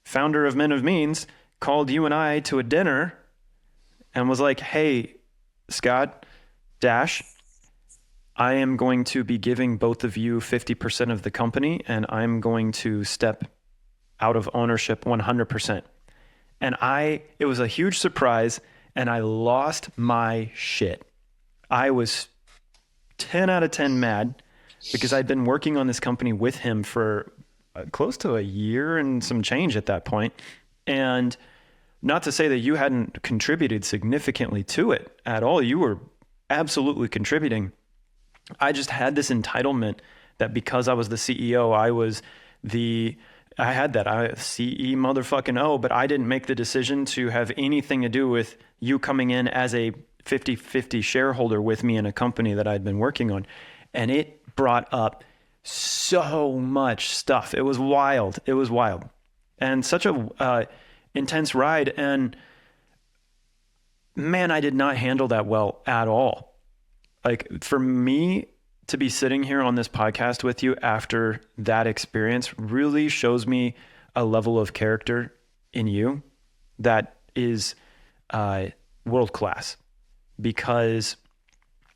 founder of Men of Means called you and I to a dinner and was like, hey, Scott, Dash, I am going to be giving both of you 50% of the company, and I'm going to step out of ownership 100%. And it was a huge surprise, and I lost my shit. I was 10 out of 10 mad because I'd been working on this company with him for close to a year and some change at that point. And not to say that you hadn't contributed significantly to it at all. You were absolutely contributing. I just had this entitlement that because I was the CEO, I had that CE motherfucking O, but I didn't make the decision to have anything to do with you coming in as a 50-50 shareholder with me in a company that I'd been working on. And it brought up so much stuff. It was wild. It was wild. And such a intense ride. And man, I did not handle that well at all. Like for me to be sitting here on this podcast with you after that experience really shows me a level of character in you that is world class, because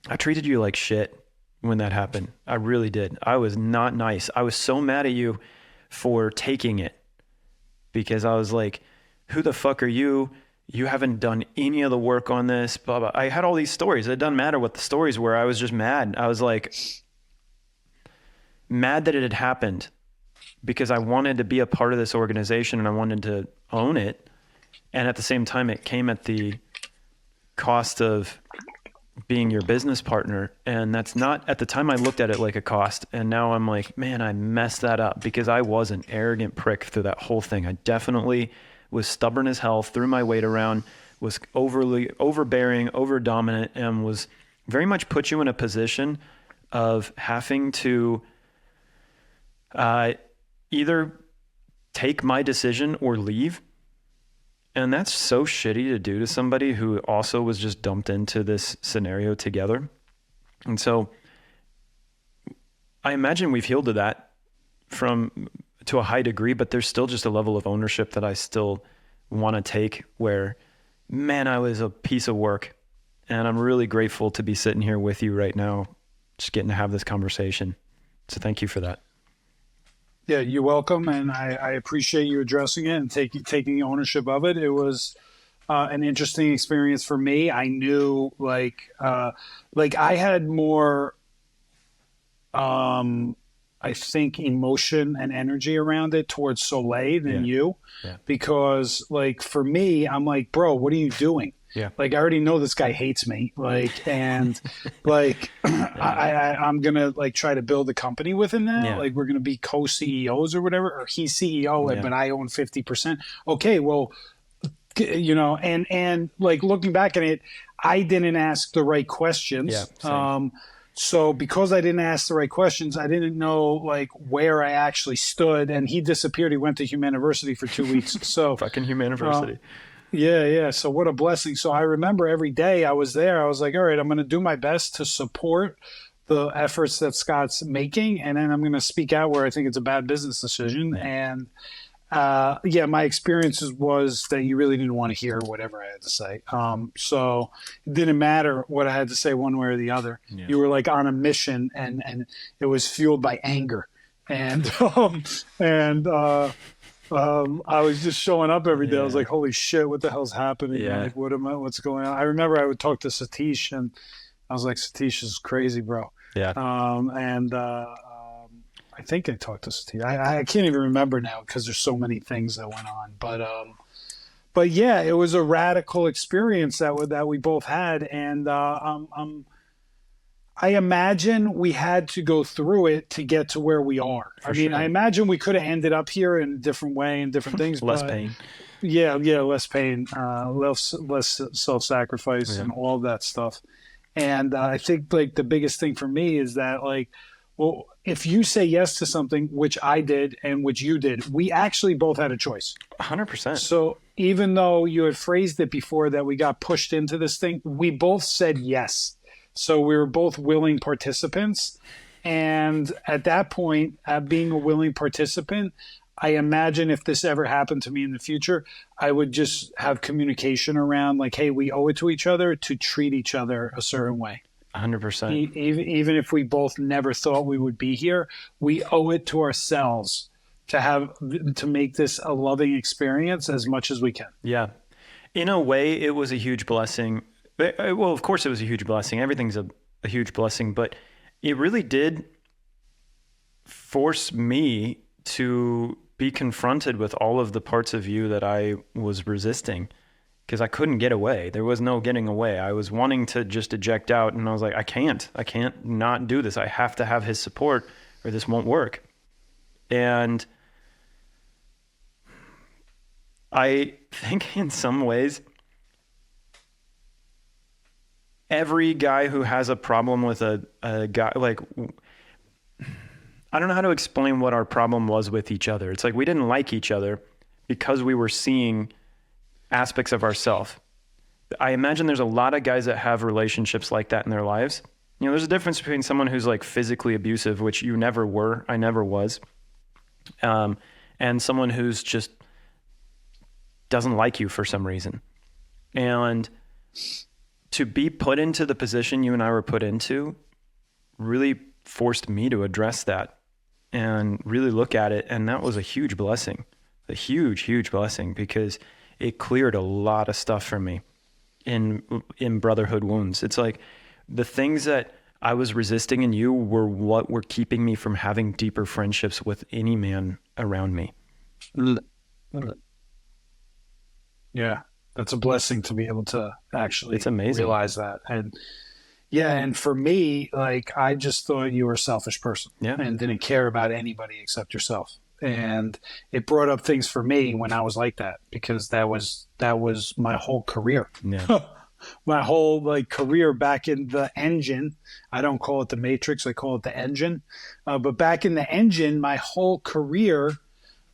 I treated you like shit when that happened. I really did. I was not nice. I was so mad at you for taking it because I was like, who the fuck are you? You haven't done any of the work on this, blah, blah. I had all these stories. It doesn't matter what the stories were. I was just mad. I was like mad that it had happened because I wanted to be a part of this organization and I wanted to own it. And at the same time, it came at the cost of being your business partner. And that's not, at the time I looked at it like a cost. And now I'm like, man, I messed that up because I was an arrogant prick through that whole thing. I definitely was stubborn as hell, threw my weight around, was overly overbearing, over dominant, and was very much put you in a position of having to either take my decision or leave. And that's so shitty to do to somebody who also was just dumped into this scenario together. And so I imagine we've healed to that to a high degree, but there's still just a level of ownership that I still want to take where, man, I was a piece of work. And I'm really grateful to be sitting here with you right now, just getting to have this conversation. So thank you for that. Yeah, you're welcome, and I appreciate you addressing it and taking ownership of it. It was an interesting experience for me. I knew like I had more, I think, emotion and energy around it towards Soleil than you, because like for me, I'm like, bro, what are you doing? Yeah. Like, I already know this guy hates me. Like, and like, I'm going to like try to build a company with him now. Yeah. Like, we're going to be co-CEOs or whatever, or he's CEO, Yeah. but I own 50%. Okay. Well, and like looking back at it, I didn't ask the right questions. Yeah, same. So because I didn't ask the right questions, I didn't know like where I actually stood, and he disappeared. He went to Humaniversity for 2 weeks. So Fucking Humaniversity. yeah. So what a blessing. So I remember every day I was there, I was like, all right, I'm going to do my best to support the efforts that Scott's making. And then I'm going to speak out where I think it's a bad business decision. And my experiences was that you really didn't want to hear whatever I had to say. So it didn't matter what I had to say one way or the other. Yeah. You were like on a mission, and it was fueled by anger. And, I was just showing up every day. I was like, holy shit, what the hell's happening? Yeah. Like, what's going on? I remember I would talk to Satish, and I was like, Satish is crazy, bro. Yeah. I think I talked to Satish. I can't even remember now because there's so many things that went on. But yeah, it was a radical experience that we both had. And, I imagine we had to go through it to get to where we are. Sure. I imagine we could have ended up here in a different way and different things. Less but pain. Yeah, less pain, less self-sacrifice and all that stuff. And I think like the biggest thing for me is that like, well, if you say yes to something, which I did and which you did, we actually both had a choice. 100%. So even though you had phrased it before that we got pushed into this thing, we both said yes. So we were both willing participants. And at that point, being a willing participant, I imagine if this ever happened to me in the future, I would just have communication around like, hey, we owe it to each other to treat each other a certain way. 100%. Even if we both never thought we would be here, we owe it to ourselves to make this a loving experience as much as we can. Yeah. In a way, it was a huge blessing. Well, of course it was a huge blessing. Everything's a huge blessing, but it really did force me to be confronted with all of the parts of you that I was resisting because I couldn't get away. There was no getting away. I was wanting to just eject out, and I was like, I can't not do this. I have to have his support or this won't work. And I think in some ways, every guy who has a problem with a guy, like, I don't know how to explain what our problem was with each other. It's like we didn't like each other because we were seeing aspects of ourselves. I imagine there's a lot of guys that have relationships like that in their lives. You know, there's a difference between someone who's like physically abusive, which you never were, I never was, and someone who's just doesn't like you for some reason. And to be put into the position you and I were put into really forced me to address that and really look at it. And that was a huge blessing, a huge, huge blessing, because it cleared a lot of stuff for me in brotherhood wounds. It's like the things that I was resisting in you were what were keeping me from having deeper friendships with any man around me. Yeah. That's a blessing to be able to actually It's amazing. realize that. And Yeah, and for me, like I just thought you were a selfish person Yeah. and didn't care about anybody except yourself. And it brought up things for me when I was like that because that was my whole career. Yeah. My whole like career back in the engine. I don't call it the matrix, I call it the engine. But back in the engine, my whole career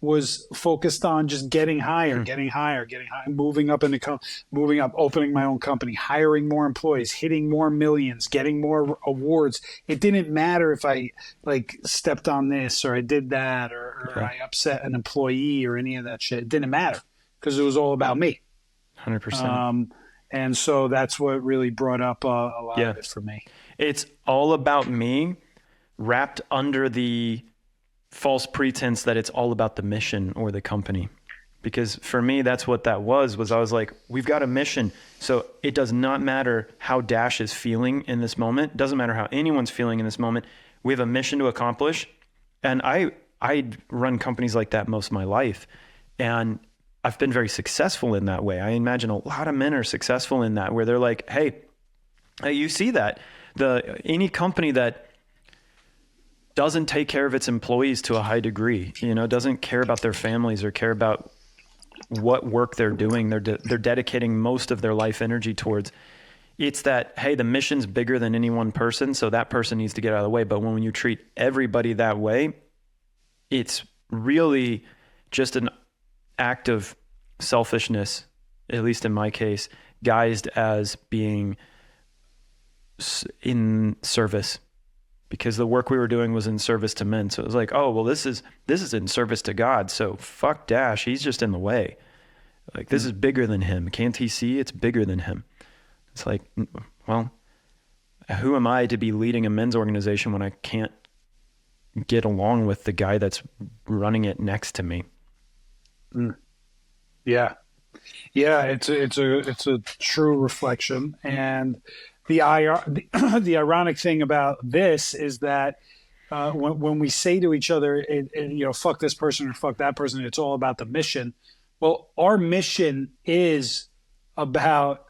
was focused on just getting higher, getting higher, getting higher, moving up in the moving up, opening my own company, hiring more employees, hitting more millions, getting more awards. It didn't matter if I like stepped on this or I did that or I upset an employee or any of that shit. It didn't matter because it was all about me. 100%. And so that's what really brought up a lot Yeah. of it for me. It's all about me, wrapped under the false pretense that it's all about the mission or the company. Because for me, that's what that was I was like, we've got a mission. So it does not matter how Dash is feeling in this moment. It doesn't matter how anyone's feeling in this moment. We have a mission to accomplish. And I run companies like that most of my life. And I've been very successful in that way. I imagine a lot of men are successful in that, where they're like, hey, you see that any company that doesn't take care of its employees to a high degree, doesn't care about their families or care about what work they're doing, they're dedicating most of their life energy towards. It's that, hey, the mission's bigger than any one person, so that person needs to get out of the way. But when you treat everybody that way, it's really just an act of selfishness, at least in my case, guised as being in service, because the work we were doing was in service to men. So it was like, oh, well, this is in service to God. So fuck Dash. He's just in the way. Like, this is bigger than him. Can't he see it's bigger than him? It's like, well, who am I to be leading a men's organization when I can't get along with the guy that's running it next to me? Yeah. Yeah, it's a true reflection. And the ironic thing about this is that when we say to each other, fuck this person or fuck that person, it's all about the mission. Well, our mission is about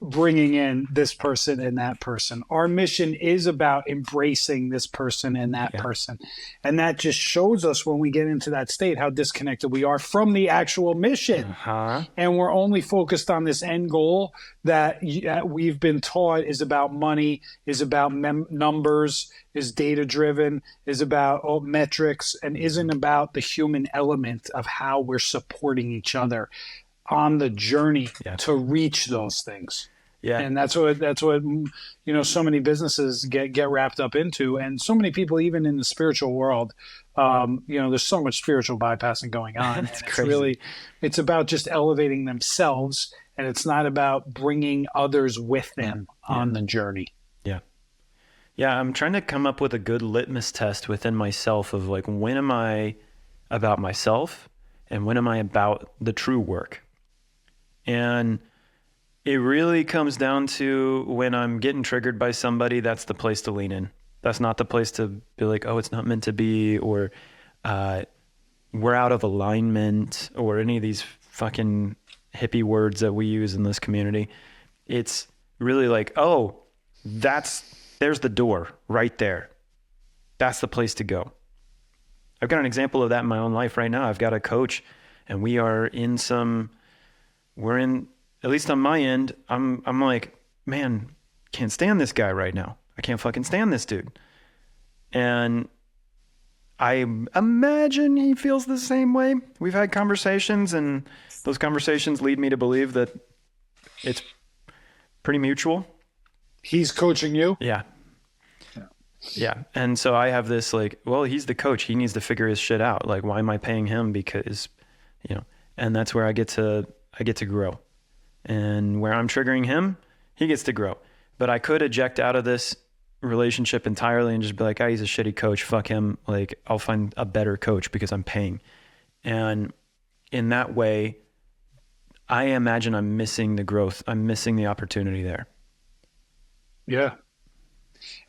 bringing in this person and that person. Our mission is about embracing this person and that person. And that just shows us when we get into that state how disconnected we are from the actual mission. And we're only focused on this end goal that we've been taught is about money, is about numbers, is data driven, is about metrics, and isn't about the human element of how we're supporting each other on the journey to reach those things. Yeah. And that's what so many businesses get wrapped up into, and so many people even in the spiritual world. There's so much spiritual bypassing going on. It's about just elevating themselves, and it's not about bringing others with them on the journey. Yeah, I'm trying to come up with a good litmus test within myself of like, when am I about myself and when am I about the true work? And it really comes down to when I'm getting triggered by somebody, that's the place to lean in. That's not the place to be like, oh, it's not meant to be, or we're out of alignment, or any of these fucking hippie words that we use in this community. It's really like, oh, there's the door right there. That's the place to go. I've got an example of that in my own life right now. I've got a coach, and we're in, at least on my end, I'm like, man, can't stand this guy right now. I can't fucking stand this dude. And I imagine he feels the same way. We've had conversations, and those conversations lead me to believe that it's pretty mutual. He's coaching you? Yeah. And so I have this like, well, he's the coach. He needs to figure his shit out. Like, why am I paying him? Because, and that's where I get to grow. And where I'm triggering him, he gets to grow. But I could eject out of this relationship entirely and just be like, he's a shitty coach. Fuck him. Like, I'll find a better coach because I'm paying. And in that way, I imagine I'm missing the growth. I'm missing the opportunity there. Yeah.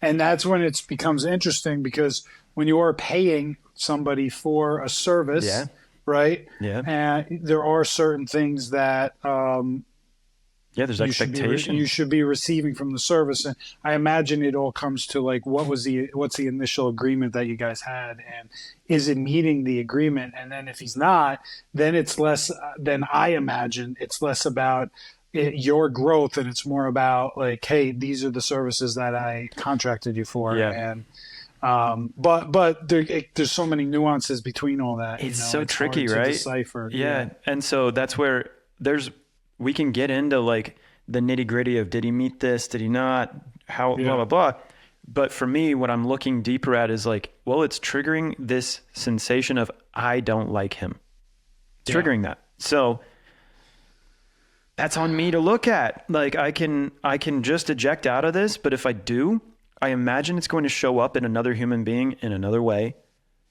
And that's when it becomes interesting, because when you are paying somebody for a service, right? Yeah. And there are certain things that Yeah, there's expectation. You should be receiving from the service. And I imagine it all comes to like, what's the initial agreement that you guys had, and is it meeting the agreement? And then if he's not, then it's less. Then I imagine it's less about your growth, and it's more about like, hey, these are the services that I contracted you for. Yeah. And but there's so many nuances between all that. It's so tricky, hard to right? decipher. Yeah. And so that's where we can get into like the nitty gritty of, did he meet this? Did he not? How, blah, blah, blah. But for me, what I'm looking deeper at is like, well, it's triggering this sensation of, I don't like him. It's triggering that. So that's on me to look at. Like I can just eject out of this, but if I do, I imagine it's going to show up in another human being in another way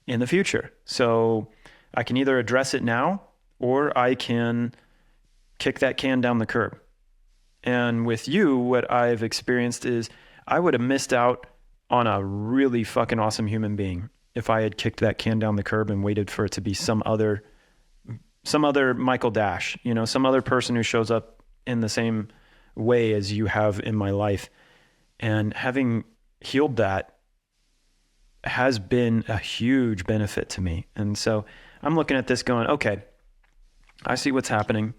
in the future. So I can either address it now, or I can kick that can down the curb. And with you, what I've experienced is I would have missed out on a really fucking awesome human being if I had kicked that can down the curb and waited for it to be some other Michael Dash, some other person who shows up in the same way as you have in my life. And having healed that has been a huge benefit to me. And so I'm looking at this going, okay, I see what's happening.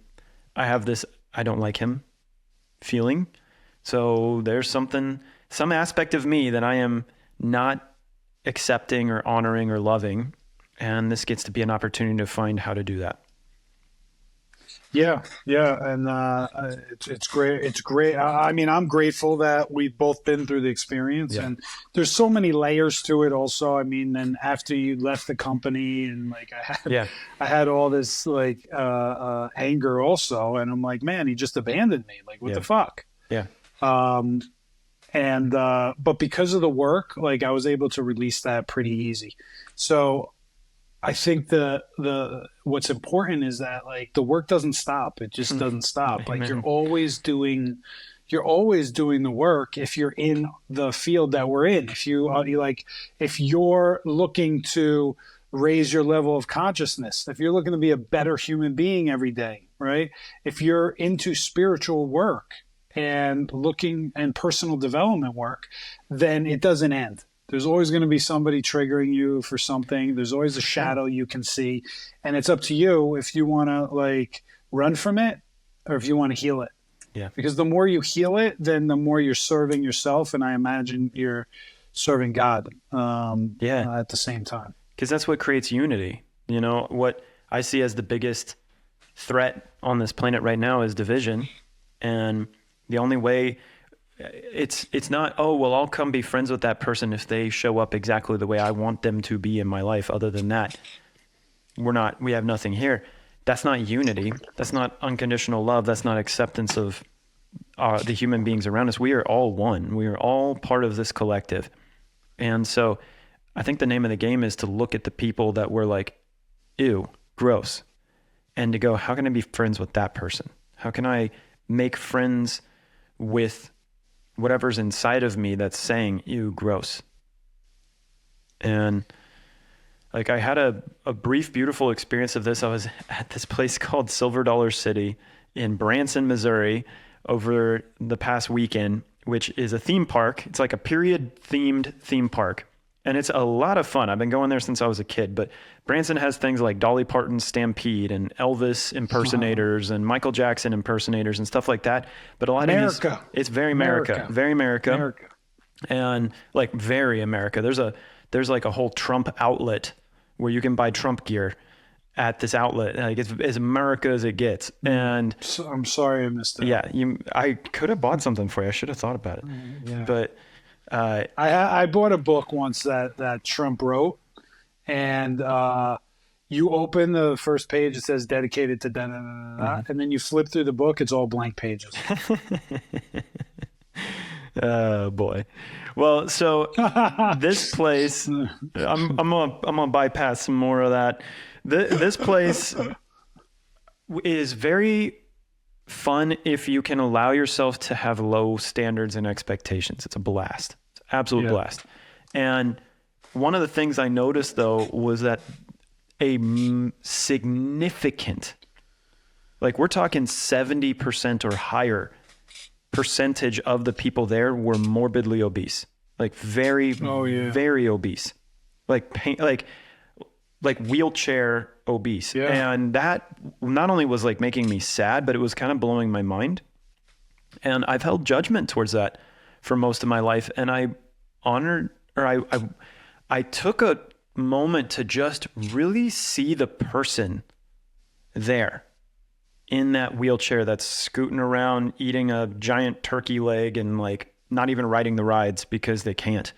I have this, I don't like him feeling. So there's some aspect of me that I am not accepting or honoring or loving. And this gets to be an opportunity to find how to do that. Yeah. And it's great. It's great. I mean, I'm grateful that we've both been through the experience, and there's so many layers to it also. I mean, and after you left the company, and like I had all this like anger also, and I'm like, man, he just abandoned me. Like, what the fuck? Yeah. But because of the work, like I was able to release that pretty easy. So I think the what's important is that like the work doesn't stop. It just doesn't stop. Amen. Like you're always doing the work if you're in the field that we're in. If if you're looking to raise your level of consciousness, if you're looking to be a better human being every day, right? If you're into spiritual work and personal development work, then it doesn't end. There's always going to be somebody triggering you for something. There's always a shadow you can see. And it's up to you if you want to like run from it or if you want to heal it. Yeah. Because the more you heal it, then the more you're serving yourself. And I imagine you're serving God at the same time. Because that's what creates unity. What I see as the biggest threat on this planet right now is division. And the only way... It's not, oh, well, I'll come be friends with that person if they show up exactly the way I want them to be in my life. Other than that, we have nothing here. That's not unity. That's not unconditional love. That's not acceptance of the human beings around us. We are all one. We are all part of this collective. And so I think the name of the game is to look at the people that we're like, ew, gross. And to go, how can I be friends with that person? How can I make friends with whatever's inside of me that's saying, ew, gross. And like I had a brief, beautiful experience of this. I was at this place called Silver Dollar City in Branson, Missouri over the past weekend, which is a theme park. It's like a period themed theme park. And it's a lot of fun. I've been going there since I was a kid, but Branson has things like Dolly Parton's Stampede and Elvis impersonators and Michael Jackson impersonators and stuff like that. But a lot of these, it's very America. And like very America. There's like a whole Trump outlet where you can buy Trump gear at this outlet. Like it's as America as it gets. And so, I'm sorry I missed it. Yeah, I could have bought something for you. I should have thought about it. Yeah. But I bought a book once that Trump wrote, and you open the first page, it says dedicated to da da da da, and then you flip through the book, it's all blank pages. Oh boy. Well, so this place, I'm gonna bypass some more of that. This place is very fun if you can allow yourself to have low standards and expectations. It's a blast. It's an absolute blast. And one of the things I noticed though was that a significant, like we're talking 70% or higher percentage of the people there were morbidly obese, like very, very obese, like like wheelchair obese. Yeah. And that not only was like making me sad, but it was kind of blowing my mind. And I've held judgment towards that for most of my life. And I honored, or I took a moment to just really see the person there in that wheelchair that's scooting around, eating a giant turkey leg and like not even riding the rides because they can't.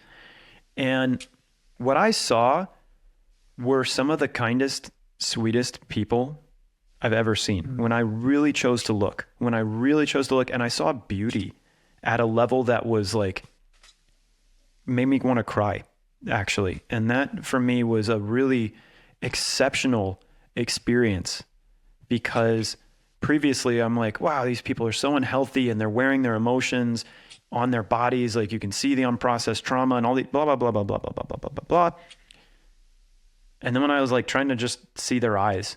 And what I saw were some of the kindest, sweetest people I've ever seen. When I really chose to look, and I saw beauty at a level that was like, made me want to cry, actually. And that for me was a really exceptional experience, because previously I'm like, wow, these people are so unhealthy and they're wearing their emotions on their bodies. Like you can see the unprocessed trauma and all the blah, blah, blah, blah, blah, blah, blah, blah, blah, blah, blah. And then when I was like trying to just see their eyes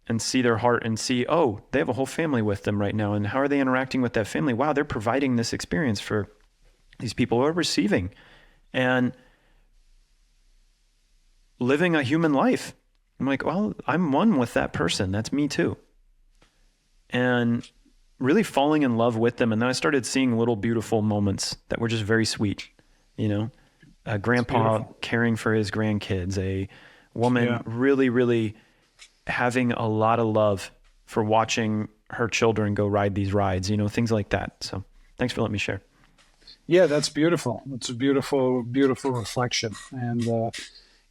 and see their heart and see, oh, they have a whole family with them right now. And how are they interacting with that family? Wow, they're providing this experience for these people who are receiving and living a human life. I'm like, well, I'm one with that person. That's me too. And really falling in love with them. And then I started seeing little beautiful moments that were just very sweet. You know, a grandpa caring for his grandkids, a woman really, really having a lot of love for watching her children go ride these rides, you know, things like that. So thanks for letting me share. Yeah, that's beautiful. It's a beautiful, beautiful reflection. And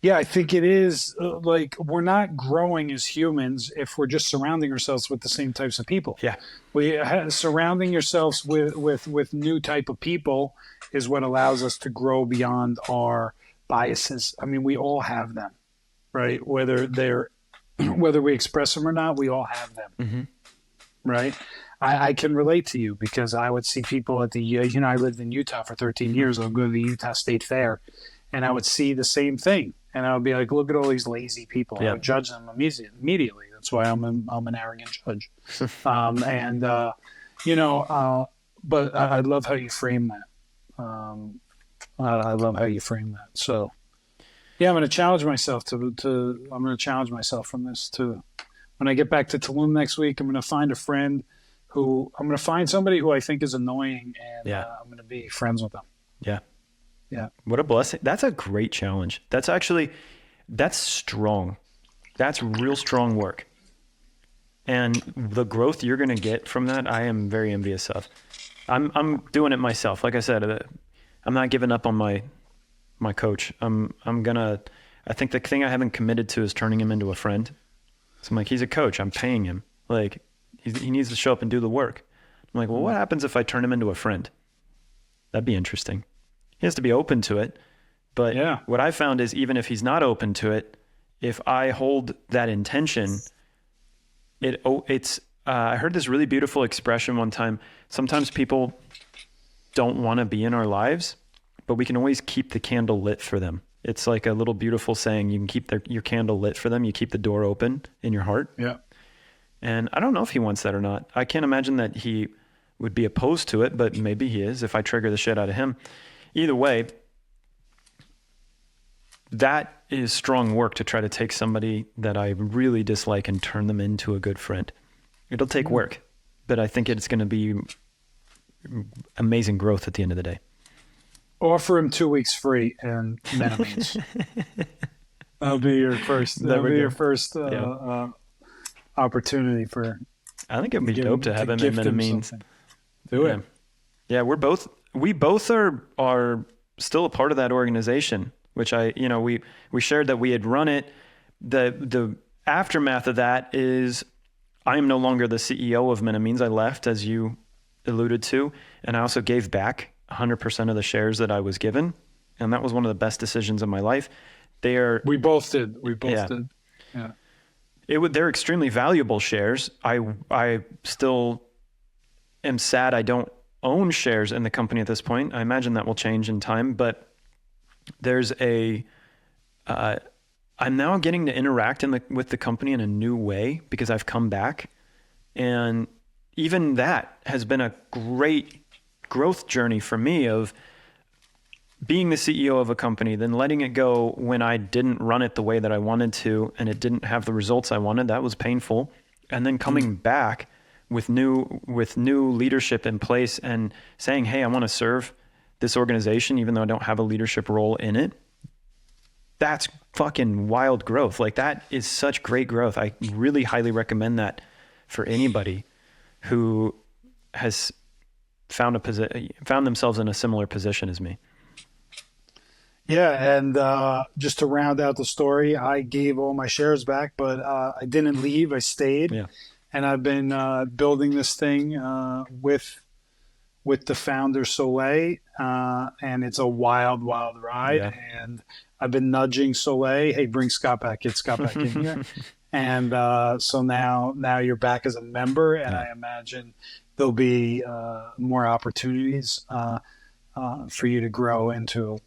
yeah, I think it is like we're not growing as humans if we're just surrounding ourselves with the same types of people. Yeah. Surrounding yourselves with new type of people is what allows us to grow beyond our biases. I mean, we all have them, right? Whether we express them or not, we all have them, Mm-hmm. right? I can relate to you because I would see people at the, I lived in Utah for 13 years. I would go to the Utah State Fair and I would see the same thing. And I would be like, look at all these lazy people. I would judge them immediately. That's why I'm an arrogant judge. But I love how you frame that. I love how you frame that. So, yeah, I'm going to challenge myself I'm going to challenge myself from this too. When I get back to Tulum next week, I'm going to find somebody who I think is annoying, and I'm going to be friends with them. Yeah. Yeah. What a blessing. That's a great challenge. That's strong. That's real strong work. And the growth you're going to get from that, I am very envious of. I'm doing it myself. Like I said, I'm not giving up on my coach. I think the thing I haven't committed to is turning him into a friend. So I'm like, he's a coach. I'm paying him. Like he needs to show up and do the work. I'm like, well, what happens if I turn him into a friend? That'd be interesting. He has to be open to it. But what I found is even if he's not open to it, if I hold that intention, I heard this really beautiful expression one time. Sometimes people don't want to be in our lives, but we can always keep the candle lit for them. It's like a little beautiful saying. You can keep your candle lit for them. You keep the door open in your heart. Yeah. And I don't know if he wants that or not. I can't imagine that he would be opposed to it, but maybe he is if I trigger the shit out of him. Either way, that is strong work to try to take somebody that I really dislike and turn them into a good friend. It'll take work, but I think it's going to be amazing growth at the end of the day. Offer him 2 weeks free and Metamines. That'll be your first. Opportunity for. I think it'd be dope to have him in Metamines. Do it. Yeah, we both are still a part of that organization, which we shared that we had run it. The aftermath of that is I am no longer the CEO of Metamines. I left, as you alluded to, and I also gave back 100% of the shares that I was given, and that was one of the best decisions of my life. We both did. did. Yeah. They're extremely valuable shares. I still am sad I don't own shares in the company at this point. I imagine that will change in time, but there's I'm now getting to interact with the company in a new way because I've come back, and even that has been a great growth journey for me of being the CEO of a company, then letting it go when I didn't run it the way that I wanted to, and it didn't have the results I wanted. That was painful. And then coming back with new leadership in place and saying, hey, I want to serve this organization, even though I don't have a leadership role in it. That's fucking wild growth. Like, that is such great growth. I really highly recommend that for anybody who has found themselves in a similar position as me. Yeah, and just to round out the story, I gave all my shares back, but I didn't leave. I stayed, and I've been building this thing with the founder Soleil, and it's a wild ride. Yeah. And I've been nudging Soleil, hey, bring Scott back, get Scott back in here. And so now you're back as a member, and I imagine there'll be more opportunities for you to grow into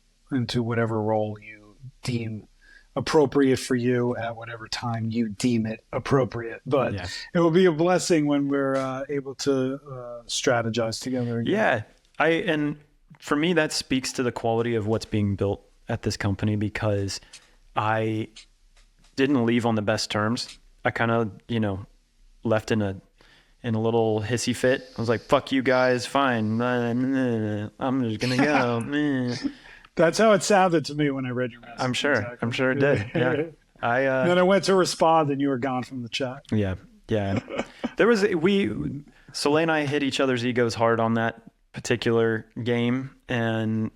whatever role you deem appropriate for you at whatever time you deem it appropriate. But it will be a blessing when we're able to strategize together again. Yeah. And for me, that speaks to the quality of what's being built at this company, because I didn't leave on the best terms. I kind of, left in a little hissy fit. I was like, fuck you guys. Fine. I'm just going to go. That's how it sounded to me when I read your message. I'm sure. Exactly. I'm sure it did. Yeah. Then I went to respond, and you were gone from the chat. Yeah. There was Soleil and I hit each other's egos hard on that particular game, and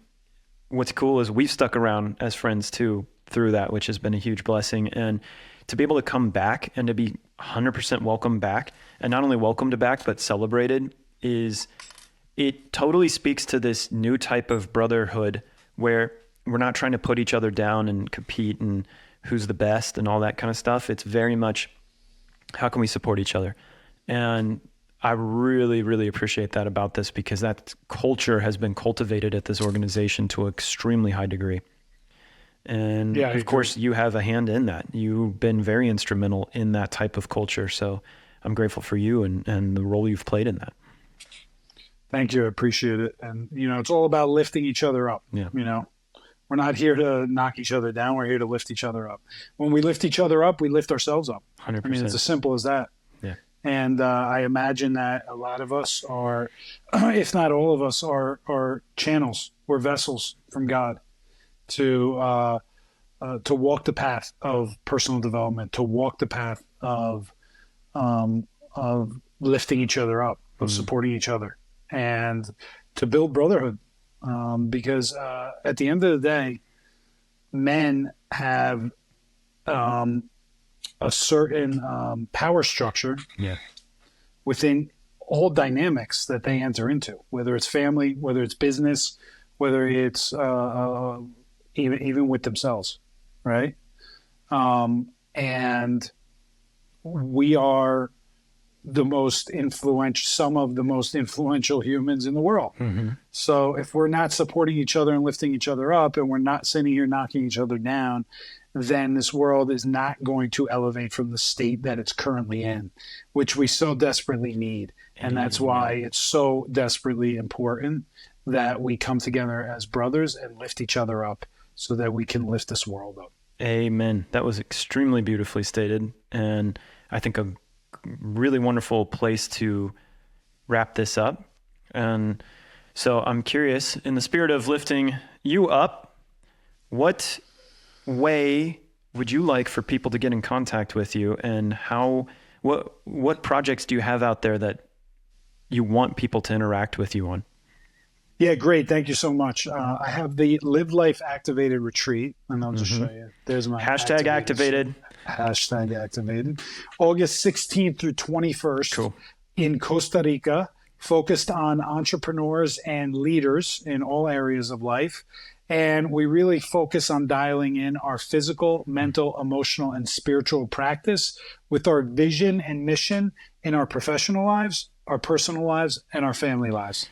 what's cool is we've stuck around as friends too through that, which has been a huge blessing. And to be able to come back and to be 100% welcome back, and not only welcomed back but celebrated, it totally speaks to this new type of brotherhood, where we're not trying to put each other down and compete and who's the best and all that kind of stuff. It's very much, how can we support each other? And I really, really appreciate that about this, because that culture has been cultivated at this organization to an extremely high degree. And of course, you have a hand in that. You've been very instrumental in that type of culture. So I'm grateful for you and the role you've played in that. Thank you. I appreciate it. And, it's all about lifting each other up. Yeah. We're not here to knock each other down. We're here to lift each other up. When we lift each other up, we lift ourselves up. 100%. I mean, it's as simple as that. Yeah. And I imagine that a lot of us are, if not all of us, are channels or vessels from God to walk the path of personal development, to walk the path of lifting each other up, of supporting each other, and to build brotherhood. Because at the end of the day, men have a certain power structure within all dynamics that they enter into, whether it's family, whether it's business, whether it's even with themselves, right? And we are some of the most influential humans in the world. Mm-hmm. So if we're not supporting each other and lifting each other up, and we're not sitting here knocking each other down, then this world is not going to elevate from the state that it's currently in, which we so desperately need. And that's why it's so desperately important that we come together as brothers and lift each other up so that we can lift this world up. Amen. That was extremely beautifully stated. And I think a really wonderful place to wrap this up. And so I'm curious, in the spirit of lifting you up, what way would you like for people to get in contact with you, and what projects do you have out there that you want people to interact with you on? Yeah, great. Thank you so much. I have the Live Life Activated Retreat, and I'll just show you. There's my hashtag activated. Hashtag activated. August 16th through 21st in Costa Rica, focused on entrepreneurs and leaders in all areas of life. And we really focus on dialing in our physical, mental, emotional, and spiritual practice with our vision and mission in our professional lives, our personal lives, and our family lives.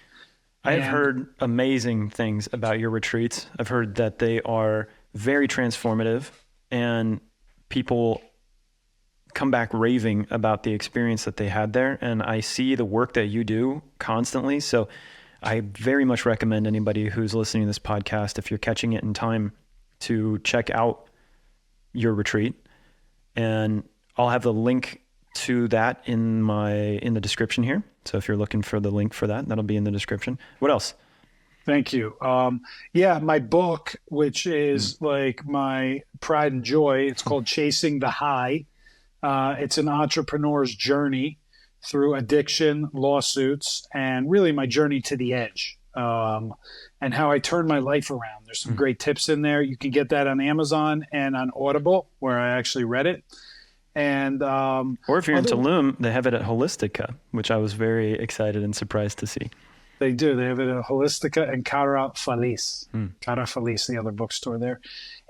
I've heard amazing things about your retreats. I've heard that they are very transformative, and people come back raving about the experience that they had there. And I see the work that you do constantly. So I very much recommend anybody who's listening to this podcast, if you're catching it in time, to check out your retreat. And I'll have the link to that in the description here. So if you're looking for the link for that, that'll be in the description. What else? Thank you. My book, which is like my pride and joy, it's called Chasing the High. It's an entrepreneur's journey through addiction, lawsuits, and really my journey to the edge, and how I turned my life around. There's some great tips in there. You can get that on Amazon and on Audible, where I actually read it. And or if you're in Tulum, they have it at Holistica, which I was very excited and surprised to see. They do. They have it at Holistica and Cara Feliz, the other bookstore there.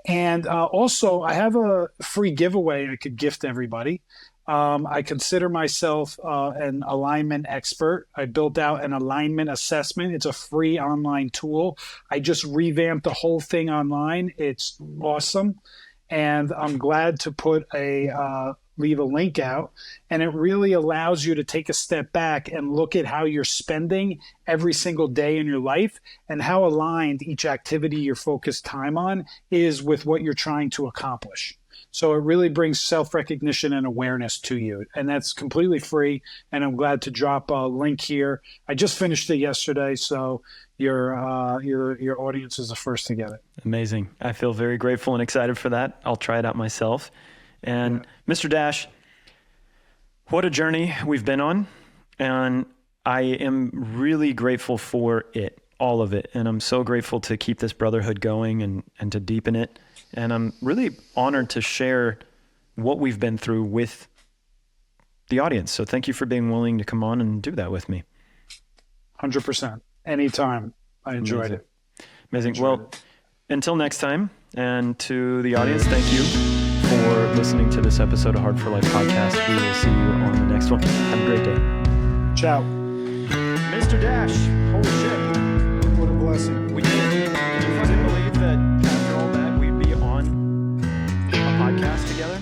And also, I have a free giveaway I could gift everybody. I consider myself an alignment expert. I built out an alignment assessment. It's a free online tool. I just revamped the whole thing online. It's awesome. And I'm glad to leave a link out, and it really allows you to take a step back and look at how you're spending every single day in your life and how aligned each activity you're focused time on is with what you're trying to accomplish. So it really brings self-recognition and awareness to you, and that's completely free. And I'm glad to drop a link here. I just finished it yesterday, so your audience is the first to get it. Amazing. I feel very grateful and excited for that. I'll try it out myself. And Mr. Dash, what a journey we've been on. And I am really grateful for it, all of it. And I'm so grateful to keep this brotherhood going and to deepen it. And I'm really honored to share what we've been through with the audience. So thank you for being willing to come on and do that with me. 100%. Anytime. I enjoyed it. Amazing. Well, until next time, and to the audience, thank you for listening to this episode of Heart for Life podcast. We will see you on the next one. Have a great day. Ciao. Mr. Dash, holy shit. What a blessing. We did. Did you fucking believe that after all that we'd be on a podcast together?